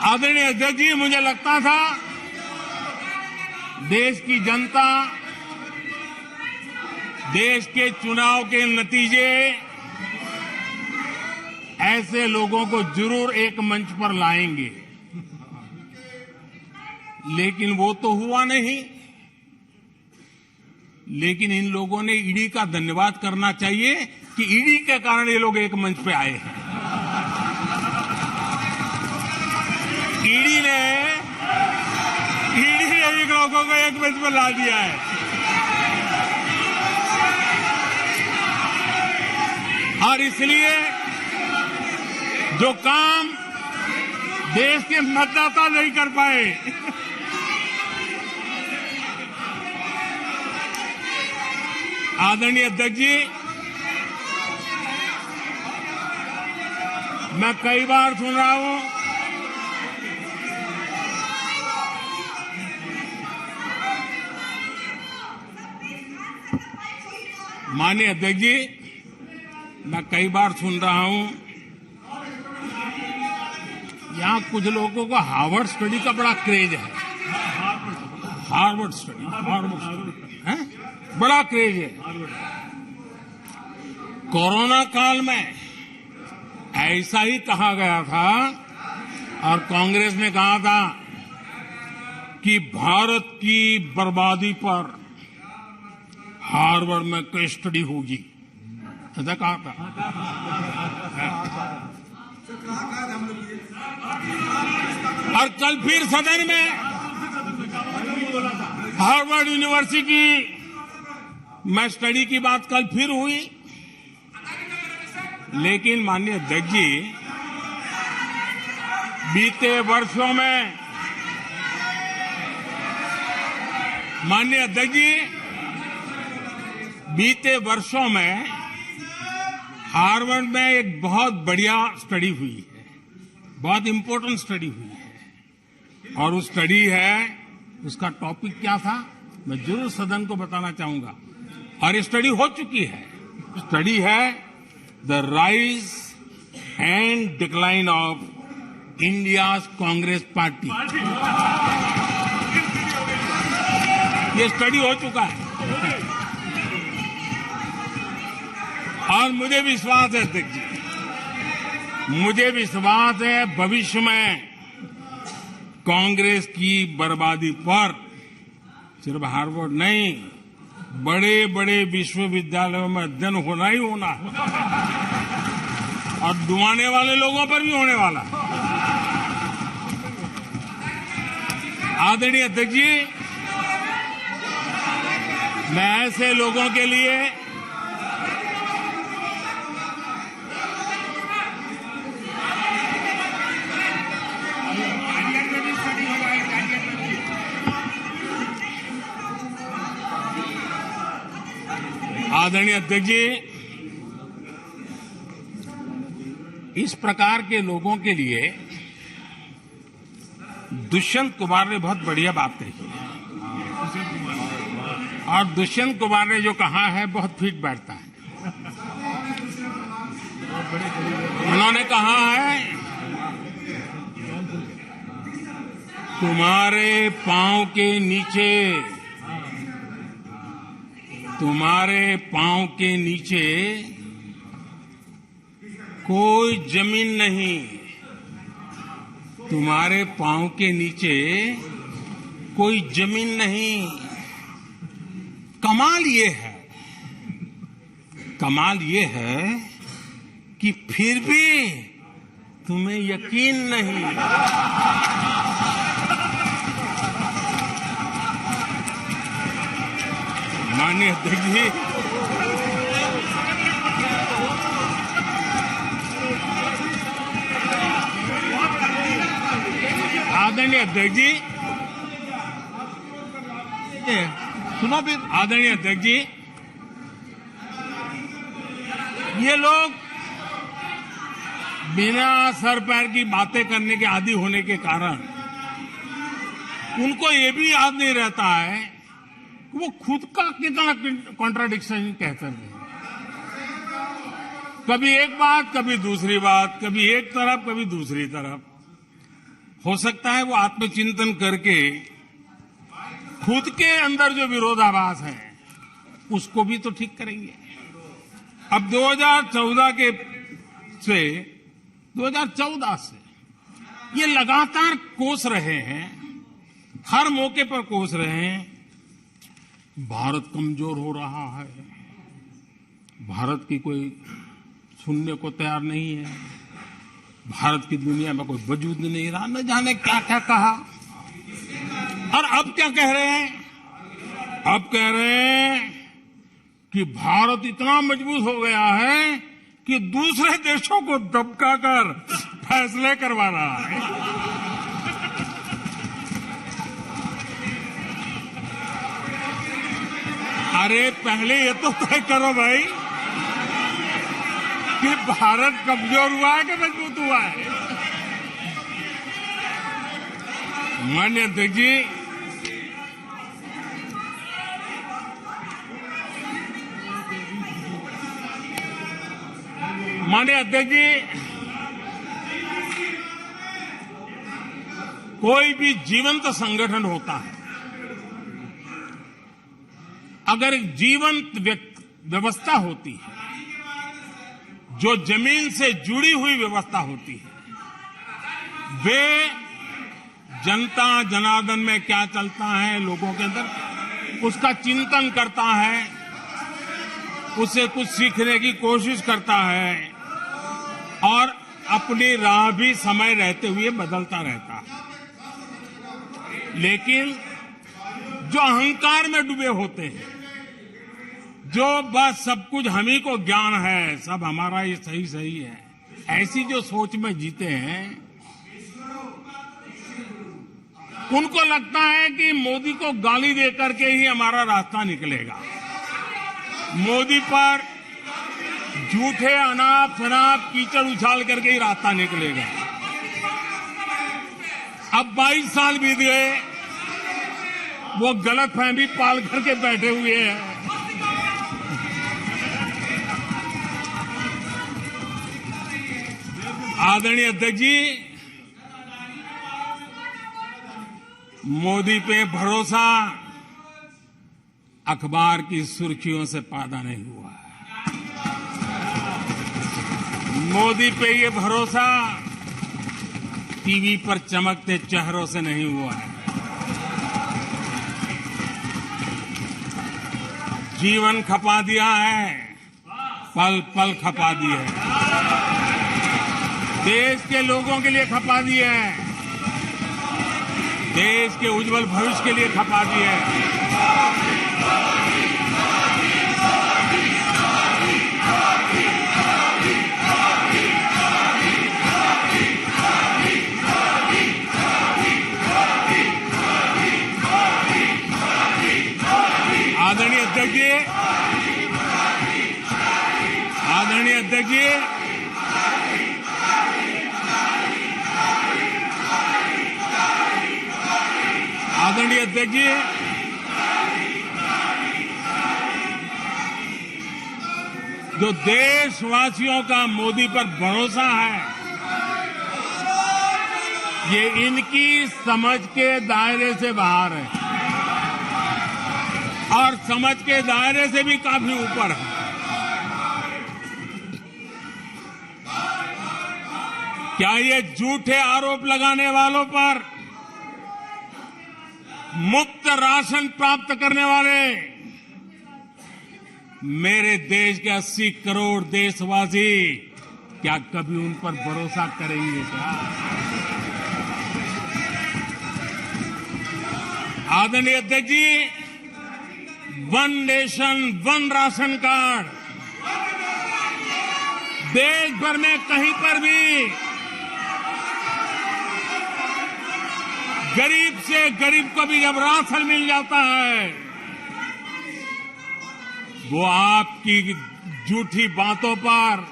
Speaker 2: आदरणीय अध्यक्ष जी, मुझे लगता था देश की जनता, देश के चुनाव के नतीजे ऐसे लोगों को जरूर एक मंच पर लाएंगे, लेकिन वो तो हुआ नहीं। लेकिन इन लोगों ने ईडी का धन्यवाद करना चाहिए कि ईडी के कारण ये लोग एक मंच पे आए हैं। ईडी ने एक लोगों को एक मंच पर ला दिया है। और इसलिए जो काम देश के मतदाता नहीं कर पाए, आदरणीय अध्यक्ष जी, मैं कई बार सुन रहा हूं माननीय अध्यक्ष जी, मैं कई बार सुन रहा हूं यहां कुछ लोगों को हार्वर्ड स्टडी का बड़ा क्रेज है। हार्वर्ड स्टडी है, बड़ा क्रेज है। कोरोना काल में ऐसा ही कहा गया था, और कांग्रेस ने कहा था कि भारत की बर्बादी पर हार्वर्ड में कोई स्टडी होगी, ऐसा कहा था। और कल फिर सदन में हार्वर्ड यूनिवर्सिटी में स्टडी की बात कल फिर हुई। लेकिन माननीय अध्यक्ष जी, बीते वर्षों में माननीय अध्यक्ष जी, बीते वर्षों में हार्वर्ड में एक बहुत बढ़िया स्टडी हुई है, बहुत इंपॉर्टेंट स्टडी हुई है। और उस स्टडी है, उसका टॉपिक क्या था मैं जरूर सदन को बताना चाहूंगा, और ये स्टडी हो चुकी है। स्टडी है the rise and decline of India's Congress party. ये स्टडी हो चुका है, और मुझे विश्वास है अध्यक्ष जी, मुझे विश्वास है भविष्य में कांग्रेस की बर्बादी पर सिर्फ हार्वर्ड नहीं, बड़े बड़े विश्वविद्यालयों में अध्ययन होना ही होना है, और डुबाने वाले लोगों पर भी होने वाला है। आदरणीय अध्यक्ष जी, मैं ऐसे लोगों के लिए आदरणीय अध्यक्ष जी, इस प्रकार के लोगों के लिए दुष्यंत कुमार ने बहुत बढ़िया बात कही है, और दुष्यंत कुमार ने जो कहा है बहुत फिट बैठता है। उन्होंने कहा है, तुम्हारे पांव के नीचे, तुम्हारे पांव के नीचे कोई जमीन नहीं, तुम्हारे पांव के नीचे कोई जमीन नहीं। कमाल ये है कि फिर भी तुम्हें यकीन नहीं। माननीय अध्यक्ष जी, आदरणीय अध्यक्ष जी,
Speaker 1: सुनो फिर।
Speaker 2: आदरणीय अध्यक्ष जी, ये लोग बिना सर पैर की बातें करने के आदी होने के कारण उनको ये भी याद नहीं रहता है कि वो खुद का कितना कॉन्ट्राडिक्शन कहते हैं। कभी एक बात, कभी दूसरी बात, कभी एक तरफ, कभी दूसरी तरफ। हो सकता है वो आत्मचिंतन करके खुद के अंदर जो विरोधाभास है उसको भी तो ठीक करेंगे। अब 2014 से ये लगातार कोस रहे हैं, हर मौके पर कोस रहे हैं, भारत कमजोर हो रहा है, भारत की कोई सुनने को तैयार नहीं है, भारत की दुनिया में कोई वजूद नहीं रहा, न जाने क्या क्या कहा। और अब क्या कह रहे हैं? अब कह रहे हैं कि भारत इतना मजबूत हो गया है कि दूसरे देशों को दबकाकर फैसले करवा रहा है। अरे पहले ये तो तय करो भाई कि भारत कमजोर हुआ है कि मजबूत हुआ है। माननीय अध्यक्ष जी, माननीय अध्यक्ष जी, कोई भी जीवंत संगठन होता है, अगर एक जीवंत व्यवस्था होती है, जो जमीन से जुड़ी हुई व्यवस्था होती है, वे जनता जनार्दन में क्या चलता है, लोगों के अंदर उसका चिंतन करता है, उससे कुछ सीखने की कोशिश करता है और अपनी राह भी समय रहते हुए बदलता रहता है। लेकिन जो अहंकार में डूबे होते हैं, जो बस सब कुछ हम ही को ज्ञान है, सब हमारा ये सही सही है, ऐसी जो सोच में जीते हैं, उनको लगता है कि मोदी को गाली देकर के ही हमारा रास्ता निकलेगा, मोदी पर झूठे अनाप शनाप कीचड़ उछाल करके ही रास्ता निकलेगा। अब 22 साल बीत गए, वो गलतफहमी पाल करके बैठे हुए हैं। आदरणीय अध्यक्ष जी, मोदी पे भरोसा अखबार की सुर्खियों से पैदा नहीं हुआ है। मोदी पे ये भरोसा टीवी पर चमकते चेहरों से नहीं हुआ है। जीवन खपा दिया है, पल पल खपा दिए है, देश के लोगों के लिए खपा दिए है, देश के उज्जवल भविष्य के लिए खपा दिए है। आदरणीय अध्यक्ष जी, आदरणीय अध्यक्ष जी, आदरणीय अध्यक्ष जी, जो देशवासियों का मोदी पर भरोसा है, ये इनकी समझ के दायरे से बाहर है और समझ के दायरे से भी काफी ऊपर है। क्या ये झूठे आरोप लगाने वालों पर मुफ्त राशन प्राप्त करने वाले मेरे देश के 80 करोड़ देशवासी क्या कभी उन पर भरोसा करेंगे क्या? आदरणीय अध्यक्ष ji, one nation one ration card देश भर में कहीं पर भी गरीब से गरीब को भी जब राशन मिल जाता है, वो आपकी झूठी बातों पर,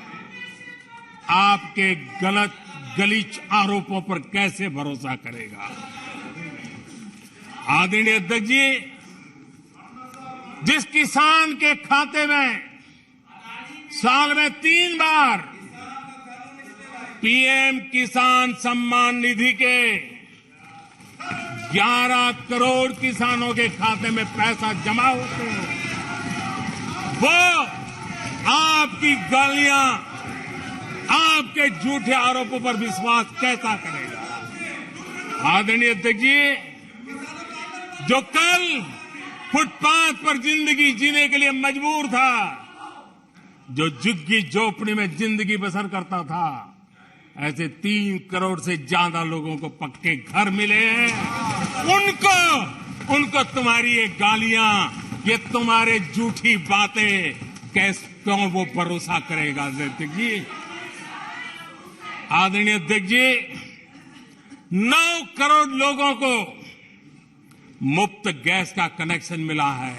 Speaker 2: आपके गलत गलीच आरोपों पर कैसे भरोसा करेगा? आदरणीय अध्यक्ष जी, जिस किसान के खाते में साल में 3 बार पीएम किसान सम्मान निधि के 11 करोड़ किसानों के खाते में पैसा जमा होते हैं, वो आपकी गालियां, आपके झूठे आरोपों पर विश्वास कैसा करेगा? आदरणीय अध्यक्ष जी, जो कल फुटपाथ पर जिंदगी जीने के लिए मजबूर था, जो झुग्गी झोपड़ी में जिंदगी बसर करता था, ऐसे 3 करोड़ से ज्यादा लोगों को पक्के घर मिले हैं। उनको तुम्हारी ये गालियां, ये तुम्हारे झूठी बातें क्यों वो भरोसा करेगा? अध्यक्ष जी, आदरणीय अध्यक्ष जी, 9 करोड़ लोगों को मुफ्त गैस का कनेक्शन मिला है,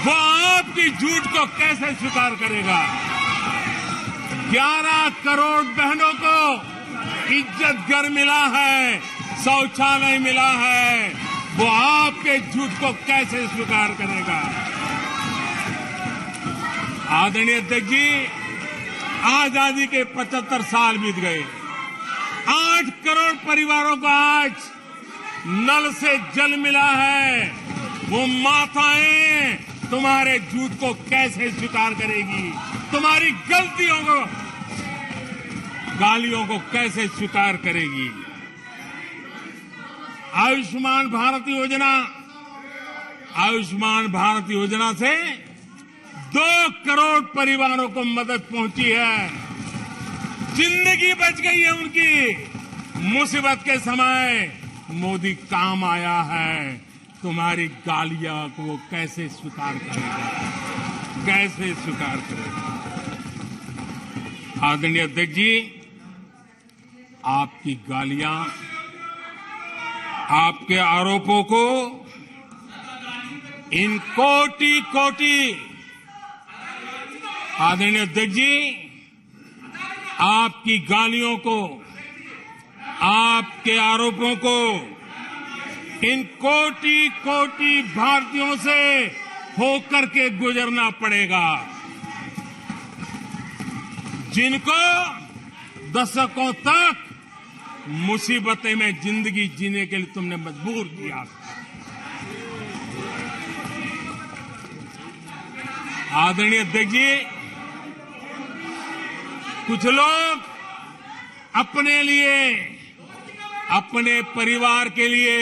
Speaker 2: वो आपकी झूठ को कैसे स्वीकार करेगा? 11 करोड़ बहनों को इज्जत घर मिला है, शौचालय मिला है, वो आपके झूठ को कैसे स्वीकार करेगा? आदरणीय अध्यक्ष जी, आजादी के 75 साल बीत गए, 8 करोड़ परिवारों को आज नल से जल मिला है, वो माताएं तुम्हारे झूठ को कैसे स्वीकार करेगी? तुम्हारी गलतियों को, गालियों को कैसे स्वीकार करेगी? आयुष्मान भारत योजना से 2 करोड़ परिवारों को मदद पहुंची है, जिंदगी बच गई है उनकी। मुसीबत के समय मोदी काम आया है, तुम्हारी गालियां को वो कैसे स्वीकार करेगा? कैसे स्वीकार करेगा? आदरणीय अध्यक्ष जी, आपकी गालियां, आपके आरोपों को इन कोटि आदरणीय अध्यक्ष जी, आपकी गालियों को, आपके आरोपों को इन कोटि भारतीयों से होकर के गुजरना पड़ेगा, जिनको दशकों तक मुसीबतें में जिंदगी जीने के लिए तुमने मजबूर किया। आदरणीय अध्यक्ष जी, कुछ लोग अपने लिए, अपने परिवार के लिए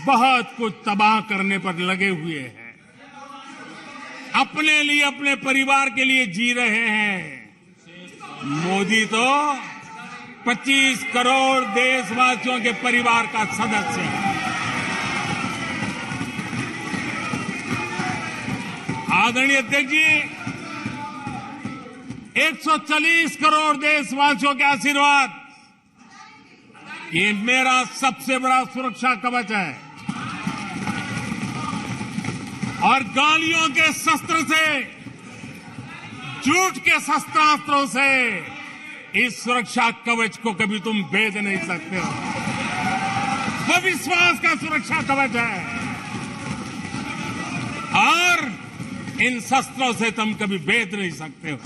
Speaker 2: बहुत कुछ तबाह करने पर लगे हुए हैं, अपने लिए, अपने परिवार के लिए जी रहे हैं। मोदी तो 25 करोड़ देशवासियों के परिवार का सदस्य है। आदरणीय अध्यक्ष जी, 140 करोड़ देशवासियों के आशीर्वाद, ये मेरा सबसे बड़ा सुरक्षा कवच है, और गालियों के शस्त्र से, झूठ के शस्त्रास्त्रों से इस सुरक्षा कवच को कभी तुम भेद नहीं सकते हो। वो विश्वास का सुरक्षा कवच है, और इन शस्त्रों से तुम कभी भेद नहीं सकते हो।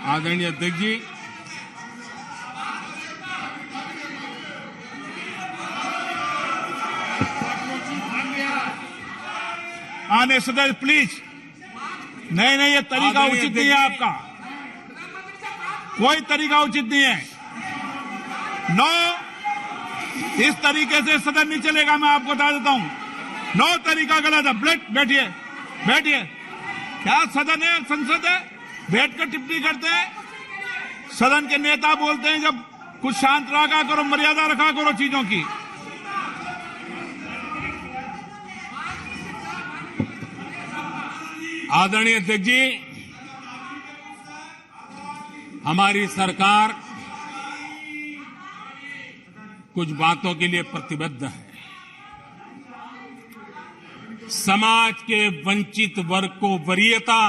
Speaker 2: आदरणीय अध्यक्ष जी,
Speaker 1: आने सदस्य प्लीज। नहीं, ये तरीका उचित नहीं है आपका, कोई तरीका उचित नहीं है। नो, इस तरीके से सदन नहीं चलेगा, मैं आपको बता देता हूं। नो, तरीका गलत है। बैठिए बैठिए। क्या सदन है, संसद है? बैठकर टिप्पणी करते हैं। सदन के नेता बोलते हैं जब कुछ शांत रखा करो, मर्यादा रखा करो चीजों की।
Speaker 2: आदरणीय अध्यक्ष जी, हमारी सरकार कुछ बातों के लिए प्रतिबद्ध है। समाज के वंचित वर्ग को वरीयता,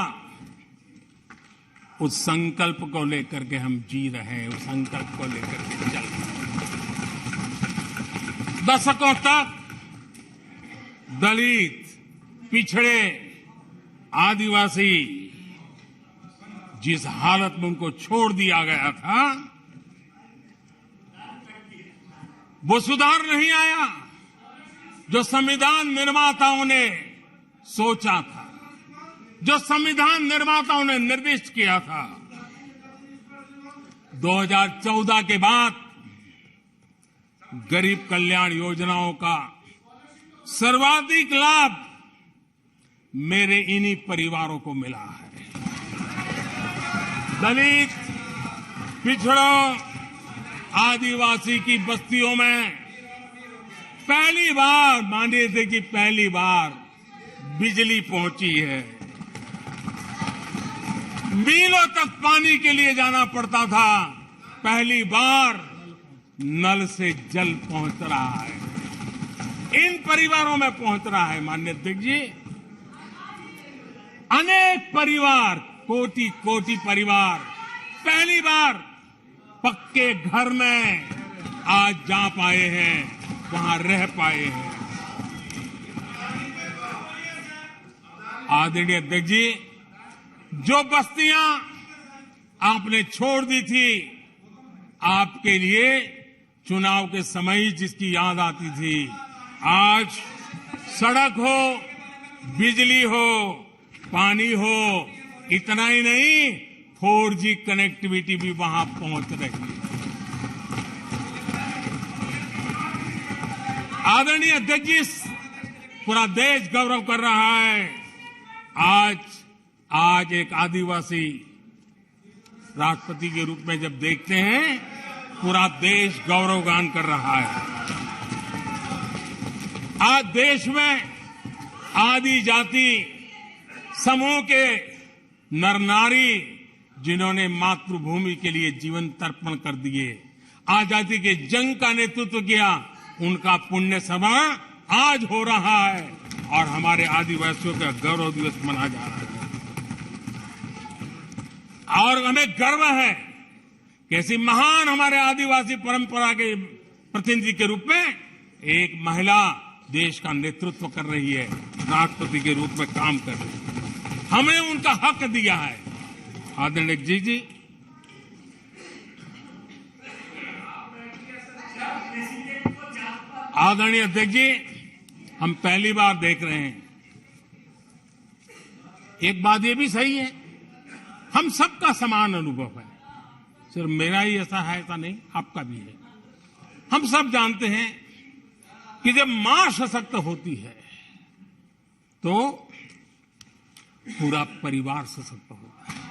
Speaker 2: उस संकल्प को लेकर के हम जी रहे हैं, उस संकल्प को लेकर के चल रहे हैं। दशकों तक दलित, पिछड़े, आदिवासी जिस हालत में उनको छोड़ दिया गया था, वो सुधार नहीं आया जो संविधान निर्माताओं ने सोचा था, जो संविधान निर्माताओं ने निर्दिष्ट किया था। 2014 के बाद गरीब कल्याण योजनाओं का सर्वाधिक लाभ मेरे इन्हीं परिवारों को मिला है। दलित, पिछड़ों, आदिवासी की बस्तियों में पहली बार, मानिए थे कि पहली बार बिजली पहुंची है। मीलों तक पानी के लिए जाना पड़ता था, पहली बार नल से जल पहुंच रहा है, इन परिवारों में पहुंच रहा है। माननीय अध्यक्ष जी, अनेक परिवार, कोटि कोटि परिवार पहली बार पक्के घर में आज जा पाए हैं, वहां रह पाए हैं। आदरणीय अध्यक्ष जी, जो बस्तियां आपने छोड़ दी थी, आपके लिए चुनाव के समय ही जिसकी याद आती थी, आज सड़क हो, बिजली हो, पानी हो, इतना ही नहीं 4G कनेक्टिविटी भी वहां पहुंच रही है। आदरणीय अध्यक्ष जी, पूरा देश गौरव कर रहा है। आज एक आदिवासी राष्ट्रपति के रूप में जब देखते हैं, पूरा देश गौरवगान कर रहा है। आज देश में आदि जाति समूह के नर नारी, जिन्होंने मातृभूमि के लिए जीवन तर्पण कर दिए, आजादी के जंग का नेतृत्व किया, उनका पुण्य स्मरण आज हो रहा है और हमारे आदिवासियों का गौरव दिवस मनाया जा रहा है। और हमें गर्व है कि ऐसी महान हमारे आदिवासी परंपरा के प्रतिनिधि के रूप में एक महिला देश का नेतृत्व कर रही है, राष्ट्रपति के रूप में काम कर रही है। हमने उनका हक दिया है। आदरणीय जी, आदरणीय अध्यक्ष जी, हम पहली बार देख रहे हैं। एक बात ये भी सही है, हम सबका समान अनुभव है, सिर्फ मेरा ही ऐसा है ऐसा नहीं, आपका भी है। हम सब जानते हैं कि जब मां सशक्त होती है तो पूरा परिवार सशक्त होता है।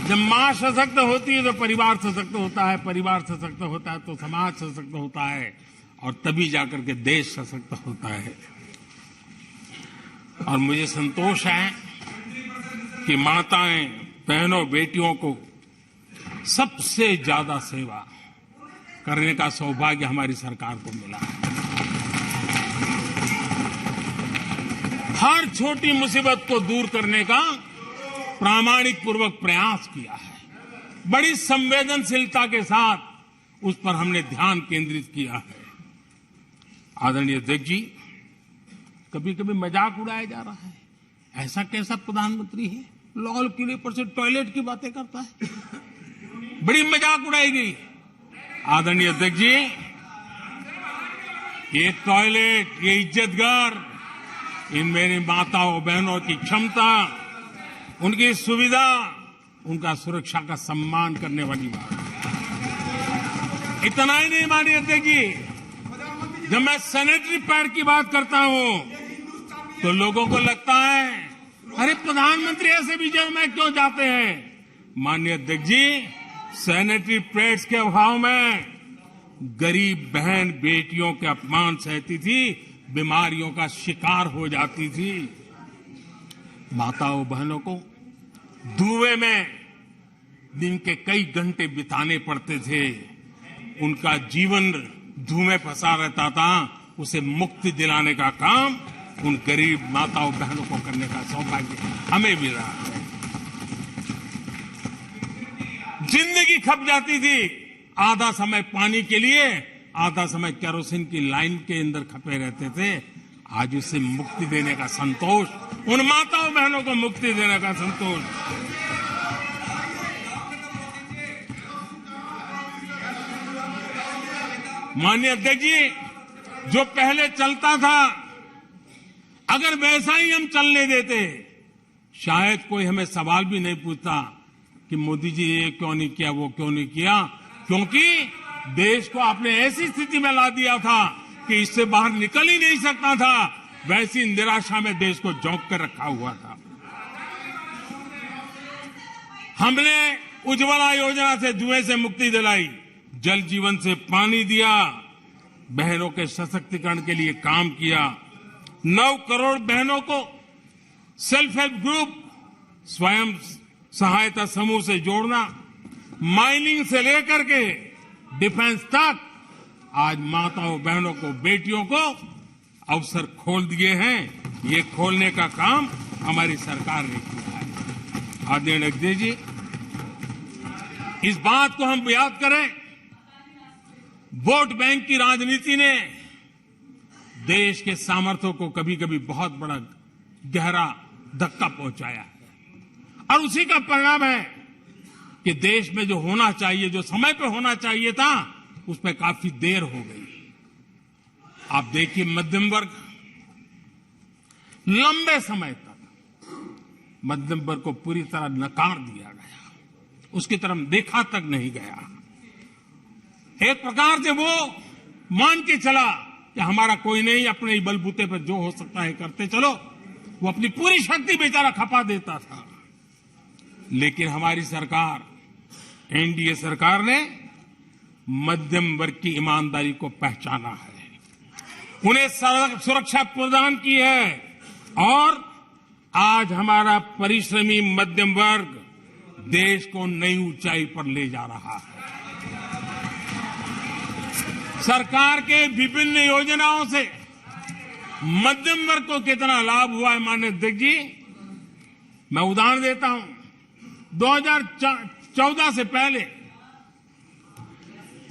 Speaker 2: जब मां सशक्त होती है तो परिवार सशक्त होता है, परिवार सशक्त होता है तो समाज सशक्त होता है, और तभी जाकर के देश सशक्त होता है। और मुझे संतोष है कि माताएं, बहनों, बेटियों को सबसे ज्यादा सेवा करने का सौभाग्य हमारी सरकार को मिला है। हर छोटी मुसीबत को दूर करने का प्रामाणिक पूर्वक प्रयास किया है। बड़ी संवेदनशीलता के साथ उस पर हमने ध्यान केंद्रित किया है। आदरणीय अध्यक्ष जी, कभी कभी मजाक उड़ाया जा रहा है, ऐसा कैसा प्रधानमंत्री है, लाल किले पर से टॉयलेट की बातें करता है, बड़ी मजाक उड़ाई गई। आदरणीय अध्यक्ष जी, ये टॉयलेट, ये इज्जतघर, इन मेरी माताओं बहनों की क्षमता, उनकी सुविधा, उनका सुरक्षा का सम्मान करने वाली बात। इतना ही नहीं माननीय अध्यक्ष जी, जब मैं सैनिटरी पैड की बात करता हूं तो लोगों को लगता है अरे प्रधानमंत्री ऐसे भी जेल में क्यों जाते हैं। माननीय अध्यक्ष जी, सैनिटरी पैड्स के अभाव में गरीब बहन बेटियों के अपमान सहती थी, बीमारियों का शिकार हो जाती थी। माताओं बहनों को धुएं में दिन के कई घंटे बिताने पड़ते थे, उनका जीवन धुएं फंसा रहता था, उसे मुक्ति दिलाने का काम उन गरीब माताओं बहनों को करने का सौभाग्य हमें मिला है। जिंदगी खप जाती थी, आधा समय पानी के लिए, आधा समय केरोसिन की लाइन के अंदर खपे रहते थे। आज उसे मुक्ति देने का संतोष, उन माताओं बहनों को मुक्ति देने का संतोष। माननीय अध्यक्ष जी, जो पहले चलता था अगर वैसा ही हम चलने देते, शायद कोई हमें सवाल भी नहीं पूछता कि मोदी जी ये क्यों नहीं किया, वो क्यों नहीं किया, क्योंकि देश को आपने ऐसी स्थिति में ला दिया था कि इससे बाहर निकल ही नहीं सकता था। वैसी निराशा में देश को झोंक कर रखा हुआ था। हमने उज्ज्वला योजना से धुएं से मुक्ति दिलाई, जल जीवन से पानी दिया, बहनों के सशक्तिकरण के लिए काम किया। 9 करोड़ बहनों को सेल्फ हेल्प ग्रुप, स्वयं सहायता समूह से जोड़ना, माइनिंग से लेकर के डिफेंस तक, आज माताओं बहनों को, बेटियों को अवसर खोल दिए हैं। ये खोलने का काम हमारी सरकार ने किया है। आदरणीय अध्यक्ष जी, इस बात को हम याद करें, वोट बैंक की राजनीति ने देश के सामर्थ्य को कभी कभी बहुत बड़ा गहरा धक्का पहुंचाया है, और उसी का परिणाम है कि देश में जो होना चाहिए, जो समय पे होना चाहिए था, उस पर काफी देर हो गई। आप देखिए, मध्यम वर्ग, लंबे समय तक मध्यम वर्ग को पूरी तरह नकार दिया गया, उसकी तरफ देखा तक नहीं गया। एक प्रकार से वो मान के चला कि हमारा कोई नहीं, अपने ही बलबूते पर जो हो सकता है करते चलो। वो अपनी पूरी शक्ति बेचारा खपा देता था। लेकिन हमारी सरकार, एनडीए सरकार ने मध्यम वर्ग की ईमानदारी को पहचाना है, उन्हें सुरक्षा प्रदान की है, और आज हमारा परिश्रमी मध्यम वर्ग देश को नई ऊंचाई पर ले जा रहा है। सरकार के विभिन्न योजनाओं से मध्यम वर्ग को कितना लाभ हुआ है, माननीय अध्यक्ष जी, मैं उदाहरण देता हूं। 2014 से पहले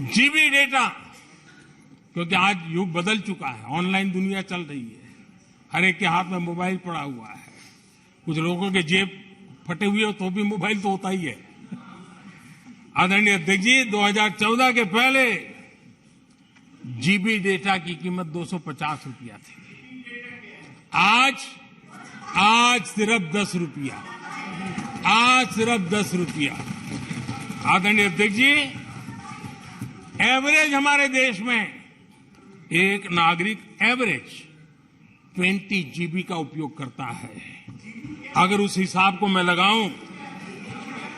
Speaker 2: जीबी डेटा, क्योंकि आज युग बदल चुका है, ऑनलाइन दुनिया चल रही है, हर एक के हाथ में मोबाइल पड़ा हुआ है, कुछ लोगों के जेब फटे हुए हो तो भी मोबाइल तो होता ही है। आदरणीय अध्यक्ष जी, 2014 के पहले जीबी डेटा की कीमत 250 रुपया थी, आज सिर्फ 10 रुपया, आज सिर्फ 10 रुपया। आदरणीय अध्यक्ष जी, एवरेज हमारे देश में एक नागरिक एवरेज 20 जीबी का उपयोग करता है। अगर उस हिसाब को मैं लगाऊं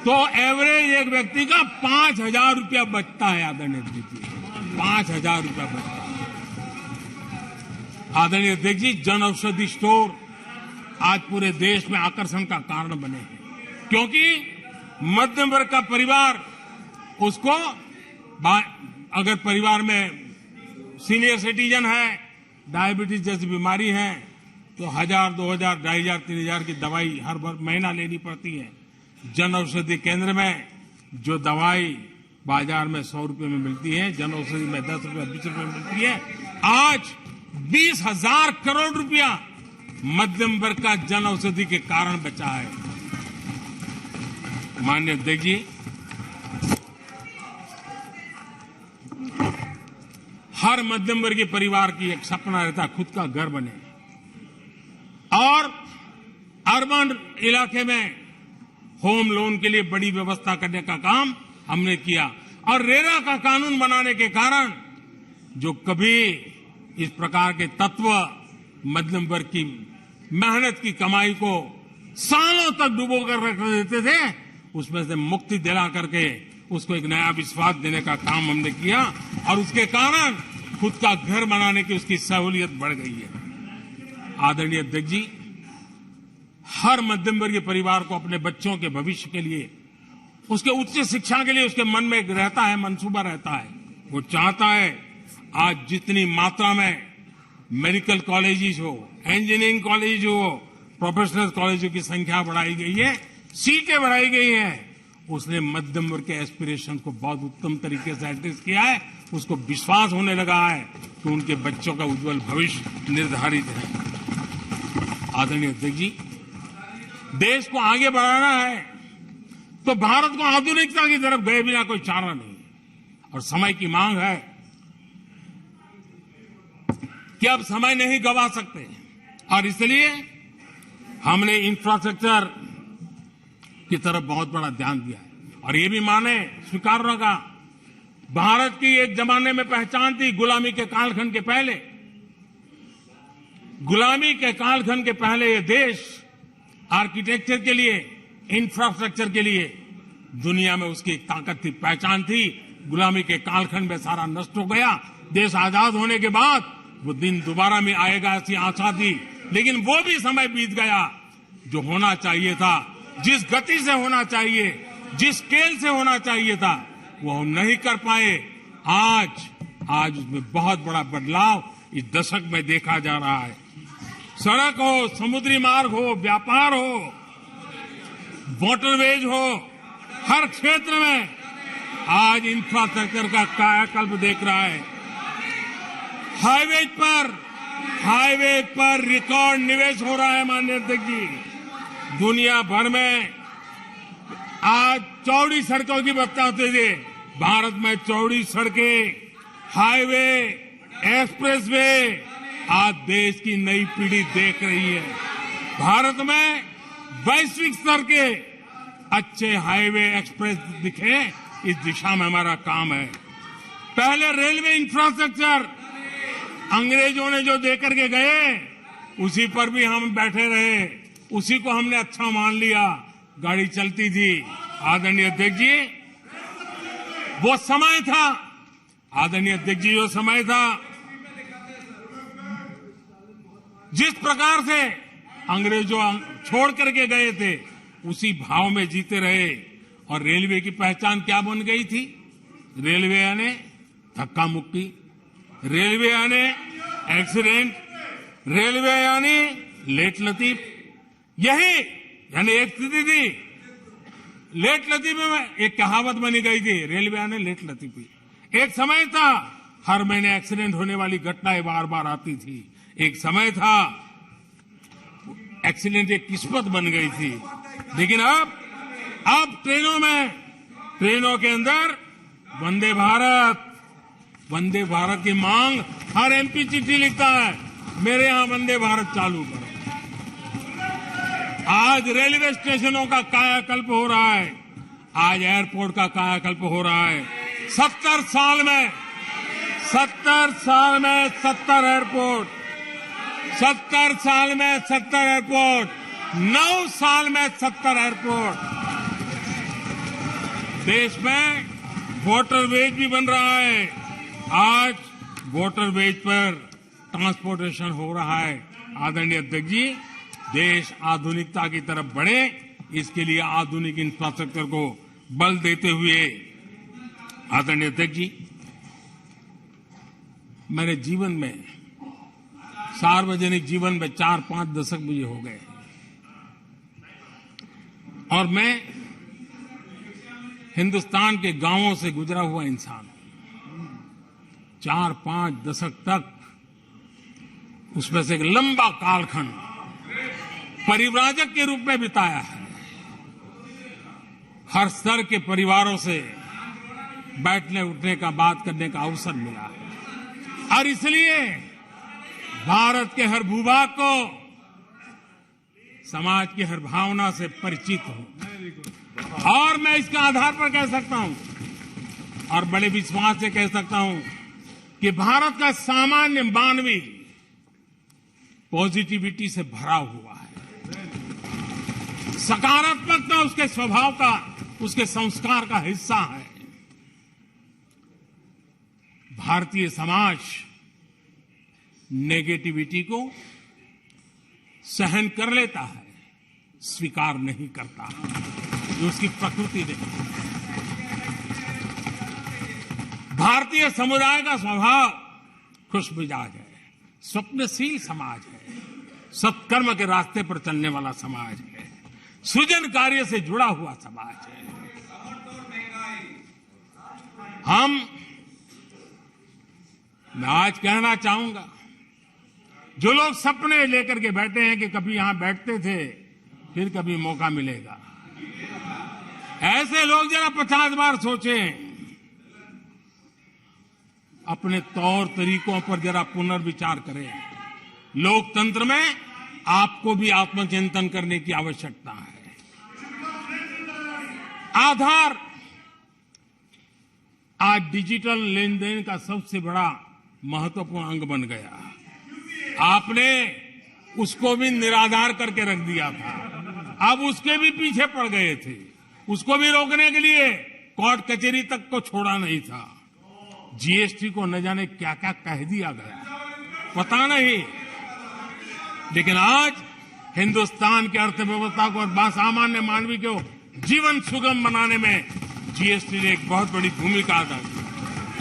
Speaker 2: तो एवरेज एक व्यक्ति का 5,000 रुपया बचता है। आदरणीय अध्यक्ष जी, 5,000 रुपया बचता है। आदरणीय अध्यक्ष जी, जन औषधि स्टोर आज पूरे देश में आकर्षण का कारण बने हैं, क्योंकि मध्यम वर्ग का परिवार, उसको अगर परिवार में सीनियर सिटीजन है, डायबिटीज जैसी बीमारी है, तो 1,000, 2,000, 2,500, 3,000 की दवाई हर महीना लेनी पड़ती है। जन औषधि केंद्र में जो दवाई बाजार में 100 रुपए में मिलती है, जन औषधि में 10 रुपए, 20 रुपए में मिलती है, आज 20,000 करोड़ रुपया मध्यम वर्ग का जन औषधि के कारण बचा है। माननीय अध्यक्ष जी, हर मध्यम वर्गीय परिवार की एक सपना रहता है खुद का घर बने, और अर्बन इलाके में होम लोन के लिए बड़ी व्यवस्था करने का काम हमने किया, और रेरा का कानून बनाने के कारण जो कभी इस प्रकार के तत्व मध्यम वर्ग की मेहनत की कमाई को सालों तक डुबो कर रख देते थे, उसमें से मुक्ति दिला करके उसको एक नया विश्वास देने का काम हमने किया, और उसके कारण खुद का घर बनाने की उसकी सहूलियत बढ़ गई है। आदरणीय अध्यक्ष जी, हर मध्यम वर्गीय परिवार को अपने बच्चों के भविष्य के लिए, उसके उच्च शिक्षा के लिए उसके मन में एक रहता है, मंसूबा रहता है। वो चाहता है आज जितनी मात्रा में मेडिकल कॉलेजेस हो, इंजीनियरिंग कॉलेज हो, प्रोफेशनल कॉलेजों की संख्या बढ़ाई गई है, सीटें बढ़ाई गई हैं, उसने मध्यम वर्ग के एस्पिरेशन को बहुत उत्तम तरीके से एड्रेस किया है। उसको विश्वास होने लगा है कि उनके बच्चों का उज्जवल भविष्य निर्धारित है। आदरणीय अध्यक्ष जी, देश को आगे बढ़ाना है तो भारत को आधुनिकता की तरफ गए बिना कोई चारा नहीं, और समय की मांग है कि अब समय नहीं गवा सकते, और इसलिए हमने इंफ्रास्ट्रक्चर की तरफ बहुत बड़ा ध्यान दिया है। और ये भी माने स्वीकार होगा, भारत की एक जमाने में पहचान थी गुलामी के कालखंड के पहले। गुलामी के कालखंड के पहले ये देश आर्किटेक्चर के लिए, इंफ्रास्ट्रक्चर के लिए दुनिया में उसकी एक ताकत थी, पहचान थी। गुलामी के कालखंड में सारा नष्ट हो गया। देश आजाद होने के बाद वो दिन दोबारा में आएगा ऐसी आशा थी, लेकिन वो भी समय बीत गया। जो होना चाहिए था, जिस गति से होना चाहिए, जिस स्केल से होना चाहिए था, वो हम नहीं कर पाए। आज उसमें बहुत बड़ा बदलाव इस दशक में देखा जा रहा है। सड़क हो, समुद्री मार्ग हो, व्यापार हो, वाटरवेज हो, हर क्षेत्र में आज इंफ्रास्ट्रक्चर का कायाकल्प देख रहा है। हाईवे पर रिकॉर्ड निवेश हो रहा है। माननीय अध्यक्ष जी, दुनिया भर में आज चौड़ी सड़कों की बात होती थी, भारत में चौड़ी सड़कें, हाईवे, एक्सप्रेसवे आज देश की नई पीढ़ी देख रही है। भारत में वैश्विक स्तर के अच्छे हाईवे, एक्सप्रेस दिखे, इस दिशा में हमारा काम है। पहले रेलवे इंफ्रास्ट्रक्चर अंग्रेजों ने जो देकर के गए, उसी पर भी हम बैठे रहे, उसी को हमने अच्छा मान लिया, गाड़ी चलती थी। आदरणीय अध्यक्ष जी, वो समय था, आदरणीय अध्यक्ष जी, वो समय था जिस प्रकार से अंग्रेजों छोड़ करके गए थे, उसी भाव में जीते रहे। और रेलवे की पहचान क्या बन गई थी? रेलवे यानी धक्का मुक्की, रेलवे यानी एक्सीडेंट, रेलवे यानी लेट लतीफ। यही यानी एक स्थिति थी, लेट लतीफी में एक कहावत बनी गई थी, रेलवे यानी लेट लतीफी। एक समय था हर महीने एक्सीडेंट होने वाली घटनाएं बार बार आती थी। एक समय था एक्सीडेंट एक किस्मत बन गई थी। लेकिन अब ट्रेनों के अंदर वंदे भारत की मांग, हर एमपी चिट्ठी लिखता है, मेरे यहां वंदे भारत चालू करो। आज रेलवे स्टेशनों का कायाकल्प हो रहा है, आज एयरपोर्ट का कायाकल्प हो रहा है। 70 साल में 70 एयरपोर्ट, 70 साल में 70 एयरपोर्ट, 9 साल में 70 एयरपोर्ट। देश में वाटरवेज भी बन रहा है। आज वाटरवेज पर ट्रांसपोर्टेशन हो रहा है। आदरणीय अध्यक्ष जी, देश आधुनिकता की तरफ बढ़े, इसके लिए आधुनिक इंफ्रास्ट्रक्चर को बल देते हुए, आदरणीय अध्यक्ष जी, मेरे जीवन में, सार्वजनिक जीवन में 4-5 दशक मुझे हो गए, और मैं हिंदुस्तान के गांवों से गुजरा हुआ इंसान हूं। 4-5 दशक तक उसमें से एक लंबा कालखंड परिव्राजक के रूप में बिताया है। हर स्तर के परिवारों से बैठने उठने का, बात करने का अवसर मिला है और इसलिए भारत के हर भूभाग को समाज की हर भावना से परिचित हूं और मैं इसके आधार पर कह सकता हूं और बड़े विश्वास से कह सकता हूं कि भारत का सामान्य मानवी पॉजिटिविटी से भरा हुआ है। सकारात्मकता उसके स्वभाव का, उसके संस्कार का हिस्सा है। भारतीय समाज नेगेटिविटी को सहन कर लेता है, स्वीकार नहीं करता। ये उसकी प्रकृति नहीं। भारतीय समुदाय का स्वभाव खुशमिजाज है, स्वप्नशील समाज है, सत्कर्म के रास्ते पर चलने वाला समाज है, सृजन कार्य से जुड़ा हुआ समाज है। मैं आज कहना चाहूंगा, जो लोग सपने लेकर के बैठे हैं कि कभी यहां बैठते थे, फिर कभी मौका मिलेगा, ऐसे लोग जरा 50 बार सोचें, अपने तौर तरीकों पर जरा पुनर्विचार करें। लोकतंत्र में आपको भी आत्मचिंतन करने की आवश्यकता है। आधार आज डिजिटल लेन देन का सबसे बड़ा महत्वपूर्ण अंग बन गया। आपने उसको भी निराधार करके रख दिया था, अब उसके भी पीछे पड़ गए थे। उसको भी रोकने के लिए कोर्ट कचहरी तक को छोड़ा नहीं था। जीएसटी को न जाने क्या क्या कह दिया गया, पता नहीं, लेकिन आज हिंदुस्तान की अर्थव्यवस्था को और सामान्य मानवी को जीवन सुगम बनाने में जीएसटी ने एक बहुत बड़ी भूमिका अदा की।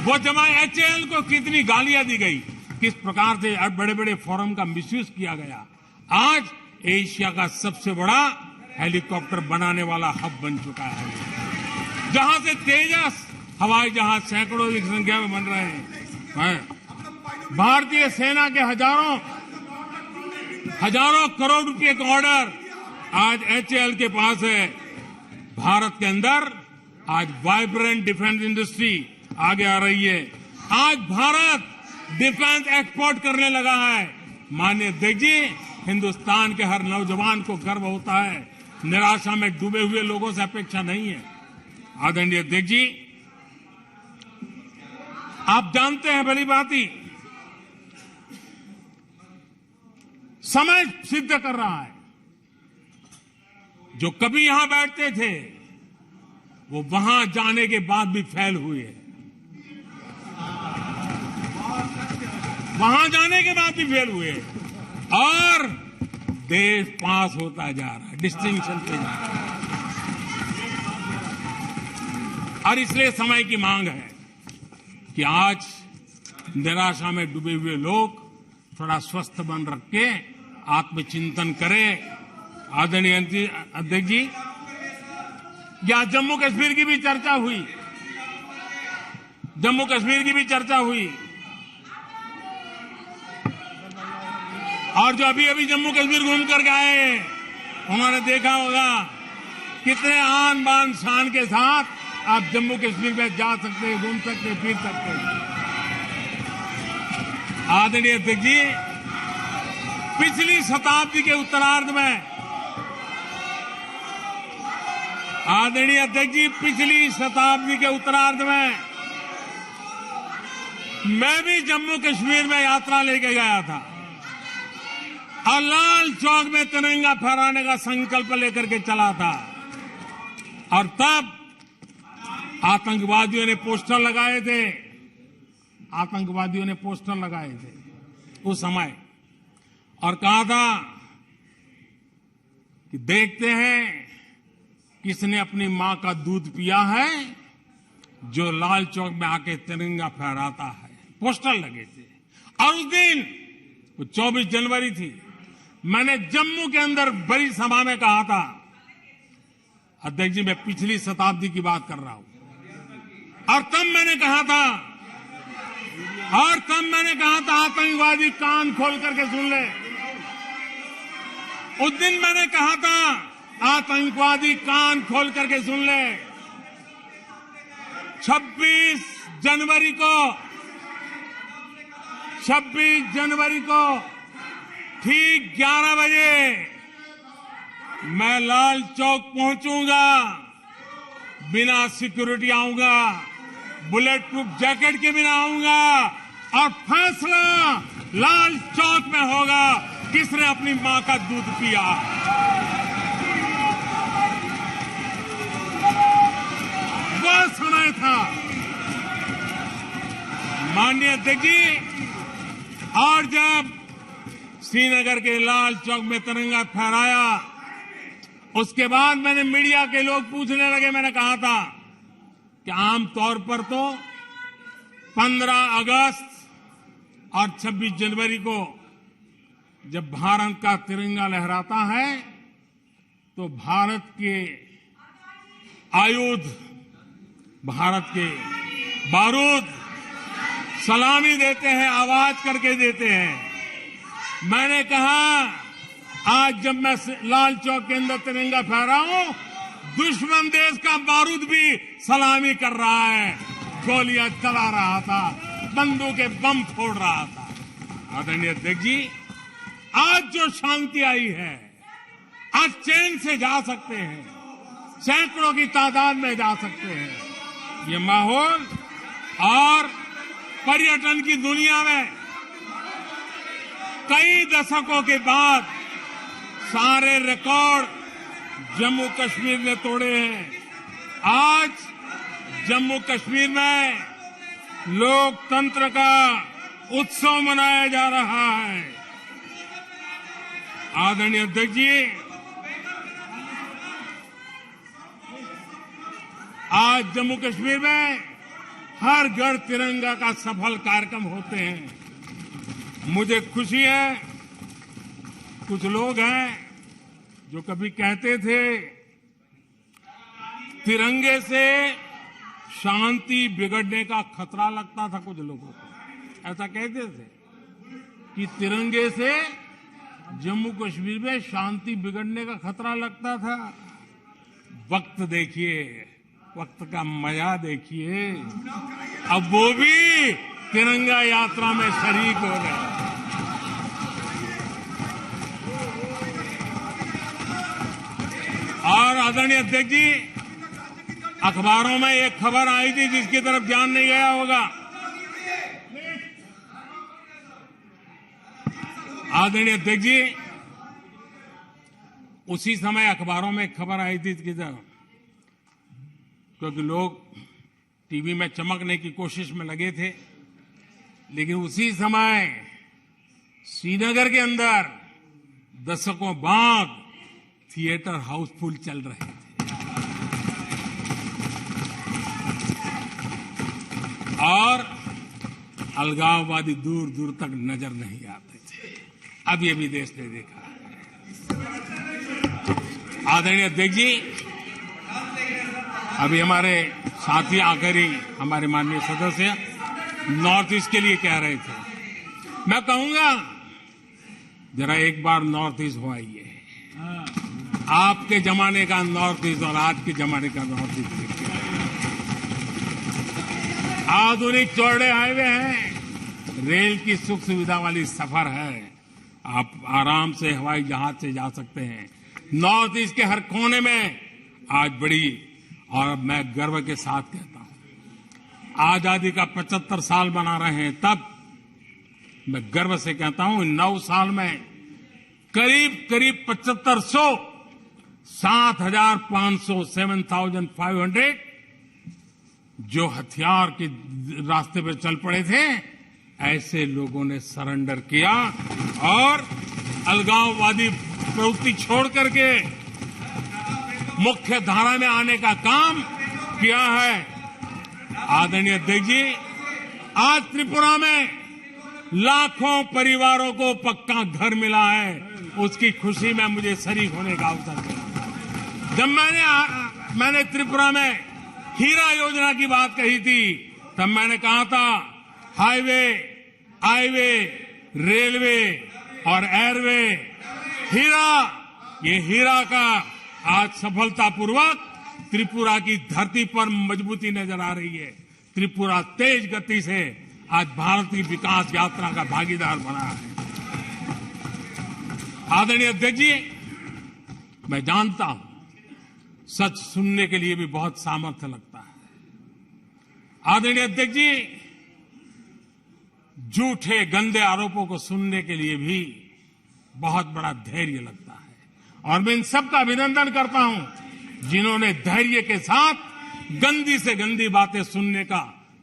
Speaker 2: वो जमा एचएएल को कितनी गालियां दी गई, किस प्रकार से बड़े बड़े फोरम का मिसयूज किया गया। आज एशिया का सबसे बड़ा हेलीकॉप्टर बनाने वाला हब बन चुका है, जहां से तेजस हवाई जहाज सैकड़ों की संख्या में बन रहे हैं। भारतीय सेना के हजारों करोड़ रुपए का ऑर्डर आज एचएएल के पास है। भारत के अंदर आज वाइब्रेंट डिफेंस इंडस्ट्री आगे आ रही है। आज भारत डिफेंस एक्सपोर्ट करने लगा है। माननीय अध्यक्ष जी, हिंदुस्तान के हर नौजवान को गर्व होता है। निराशा में डूबे हुए लोगों से अपेक्षा नहीं है। आदरणीय अध्यक्ष जी, आप जानते हैं भली भांति, समय सिद्ध कर रहा है। जो कभी यहां बैठते थे, वो वहां जाने के बाद भी फेल हुए। वहां जाने के बाद भी फेल हुए और देश पास होता जा रहा है, डिस्टिंक्शन पे जा रहा है। और इसलिए समय की मांग है कि आज निराशा में डूबे हुए लोग थोड़ा स्वस्थ मन रख के आत्मचिंतन करें। आदरणीय अध्यक्ष जी, यहां जम्मू कश्मीर की भी चर्चा हुई, जम्मू कश्मीर की भी चर्चा हुई। और जो अभी अभी जम्मू कश्मीर घूम कर गए, उन्होंने देखा होगा कितने आन बान शान के साथ आप जम्मू कश्मीर में जा सकते हैं, घूम सकते हैं, फिर सकते हैं। आदरणीय अध्यक्ष जी, पिछली शताब्दी के उत्तरार्ध में, आदरणीय अध्यक्ष जी, पिछली शताब्दी के उत्तरार्ध में मैं भी जम्मू कश्मीर में यात्रा लेके गया था और लाल चौक में तिरंगा फहराने का संकल्प लेकर के चला था। और तब आतंकवादियों ने पोस्टर लगाए थे, आतंकवादियों ने पोस्टर लगाए थे उस समय, और कहा था कि देखते हैं किसने अपनी मां का दूध पिया है, जो लाल चौक में आके तिरंगा फहराता है। पोस्टर लगे थे। और उस दिन, वो 24 जनवरी थी, मैंने जम्मू के अंदर बड़ी सभा में कहा था, अध्यक्ष जी मैं पिछली शताब्दी की बात कर रहा हूं, और तब मैंने कहा था और तब मैंने कहा था आतंकवादी कान खोल करके सुन ले। उस दिन मैंने कहा था आतंकवादी कान खोल करके सुन ले। 26 जनवरी को ठीक 11 बजे मैं लाल चौक पहुंचूंगा, बिना सिक्योरिटी आऊंगा, बुलेट प्रूफ जैकेट के बिना आऊंगा और फैसला लाल चौक में होगा किसने अपनी मां का दूध पिया। वो समय था माननीय अध्यक्ष जी। और जब श्रीनगर के लाल चौक में तिरंगा फहराया, उसके बाद मैंने मीडिया के लोग पूछने लगे। मैंने कहा था कि आमतौर पर तो 15 अगस्त और 26 जनवरी को जब भारत का तिरंगा लहराता है तो भारत के आयुध, भारत के बारूद सलामी देते हैं, आवाज करके देते हैं। मैंने कहा आज जब मैं लाल चौक के अंदर तिरंगा फहराऊं, दुश्मन देश का बारूद भी सलामी कर रहा है, गोलियां चला रहा था, बंदूकें बम फोड़ रहा था। आदरणीय अध्यक्ष जी, आज जो शांति आई है, आज चैन से जा सकते हैं, सैकड़ों की तादाद में जा सकते हैं। ये माहौल और पर्यटन की दुनिया में कई दशकों के बाद सारे रिकॉर्ड जम्मू कश्मीर ने तोड़े हैं। आज जम्मू कश्मीर में लोकतंत्र का उत्सव मनाया जा रहा है। आदरणीय अध्यक्ष जी, आज जम्मू कश्मीर में हर घर तिरंगा का सफल कार्यक्रम होते हैं। मुझे खुशी है, कुछ लोग हैं जो कभी कहते थे तिरंगे से शांति बिगड़ने का खतरा लगता था। कुछ लोगों को ऐसा कहते थे कि तिरंगे से जम्मू कश्मीर में शांति बिगड़ने का खतरा लगता था। वक्त देखिए, वक्त का मजा देखिए, अब वो भी तिरंगा यात्रा में शरीक हो गए। और आदरणीय अध्यक्ष जी, अखबारों में एक खबर आई थी जिसकी तरफ ध्यान नहीं गया होगा। आदरणीय अध्यक्ष जी, उसी समय अखबारों में एक खबर आई थी इसकी तरफ, क्योंकि लोग टीवी में चमकने की कोशिश में लगे थे, लेकिन उसी समय श्रीनगर के अंदर दशकों बाद थिएटर हाउसफुल चल रहे थे और अलगाववादी दूर दूर तक नजर नहीं आते थे। अब ये भी देश ने देखा है। आदरणीय अध्यक्ष जी, अभी हमारे साथी आकर ही हमारे माननीय सदस्य नॉर्थ ईस्ट के लिए कह रहे थे। मैं कहूंगा जरा एक बार नॉर्थ ईस्ट हो आइए। आपके जमाने का नॉर्थ ईस्ट और आज के जमाने का नॉर्थ ईस्ट देखिए। आधुनिक चौड़े हाईवे हैं, रेल की सुख सुविधा वाली सफर है, आप आराम से हवाई जहाज से जा सकते हैं। नॉर्थ ईस्ट के हर कोने में आज बड़ी, और मैं गर्व के साथ कहता हूं, आजादी का 75 साल मना रहे हैं, तब मैं गर्व से कहता हूं 9 साल में करीब 7500, 7,500, 7,500 जो हथियार के रास्ते पर चल पड़े थे, ऐसे लोगों ने सरेंडर किया और अलगाववादी प्रवृत्ति छोड़ करके मुख्य धारा में आने का काम किया है। आदरणीय अध्यक्ष जी, आज त्रिपुरा में लाखों परिवारों को पक्का घर मिला है, उसकी खुशी में मुझे शरीक होने का अवसर मिला। जब मैंने त्रिपुरा में हीरा योजना की बात कही थी, तब मैंने कहा था हाईवे, हाईवे, रेलवे और एयरवे, ये हीरा का आज सफलतापूर्वक त्रिपुरा की धरती पर मजबूती नजर आ रही है। त्रिपुरा तेज गति से आज भारत की विकास यात्रा का भागीदार बना है। आदरणीय अध्यक्ष जी, मैं जानता हूं सच सुनने के लिए भी बहुत सामर्थ्य लगता है। आदरणीय अध्यक्ष जी, झूठे गंदे आरोपों को सुनने के लिए भी बहुत बड़ा धैर्य लगता है और मैं इन सबका अभिनंदन करता हूं जिन्होंने धैर्य के साथ गंदी से गंदी बातें सुनने का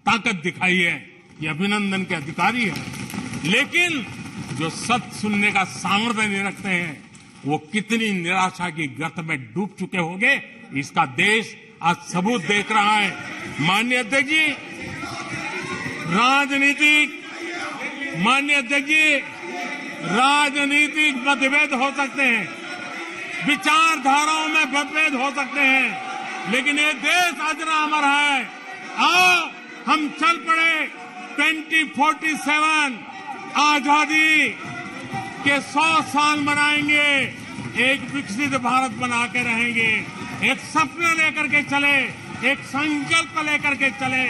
Speaker 2: ताकत दिखाई है। ये अभिनंदन के अधिकारी हैं। लेकिन जो सच सुनने का सामर्थ्य नहीं रखते हैं वो कितनी निराशा की गर्त में डूब चुके होंगे, इसका देश आज सबूत देख रहा है। माननीय अध्यक्ष जी, राजनीतिक मतभेद हो सकते हैं, विचारधाराओं में मतभेद हो सकते हैं, लेकिन ये देश अजरा अमर है। आओ हम चल पड़े 2047 आजादी के 100 साल मनाएंगे, एक विकसित भारत बना के रहेंगे, एक सपने लेकर के चले, एक संकल्प लेकर के चले,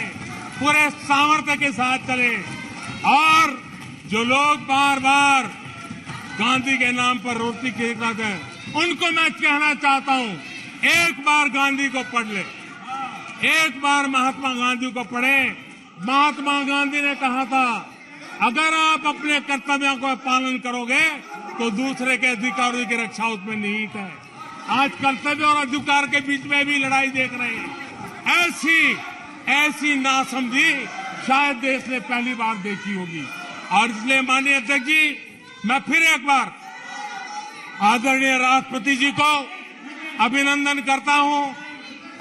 Speaker 2: पूरे सामर्थ्य के साथ चले। और जो लोग बार बार गांधी के नाम पर रोटी खिलाते हैं, उनको मैं कहना चाहता हूं, एक बार गांधी को पढ़ ले, एक बार महात्मा गांधी को पढ़े। महात्मा गांधी ने कहा था, अगर आप अपने कर्तव्यों का पालन करोगे तो दूसरे के अधिकारों की रक्षा उसमें निहित है। आज कर्तव्य और अधिकार के बीच में भी लड़ाई देख रहे हैं। ऐसी नासमझी शायद देश ने पहली बार देखी होगी। और इसलिए माननीय अध्यक्ष जी, मैं फिर एक बार आदरणीय राष्ट्रपति जी को अभिनंदन करता हूं,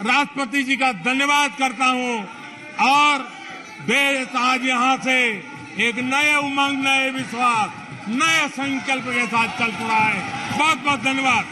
Speaker 2: राष्ट्रपति जी का धन्यवाद करता हूं। और देश आज यहां से एक नए उमंग, नए विश्वास, नए संकल्प के साथ चल पड़ा है। बहुत बहुत धन्यवाद।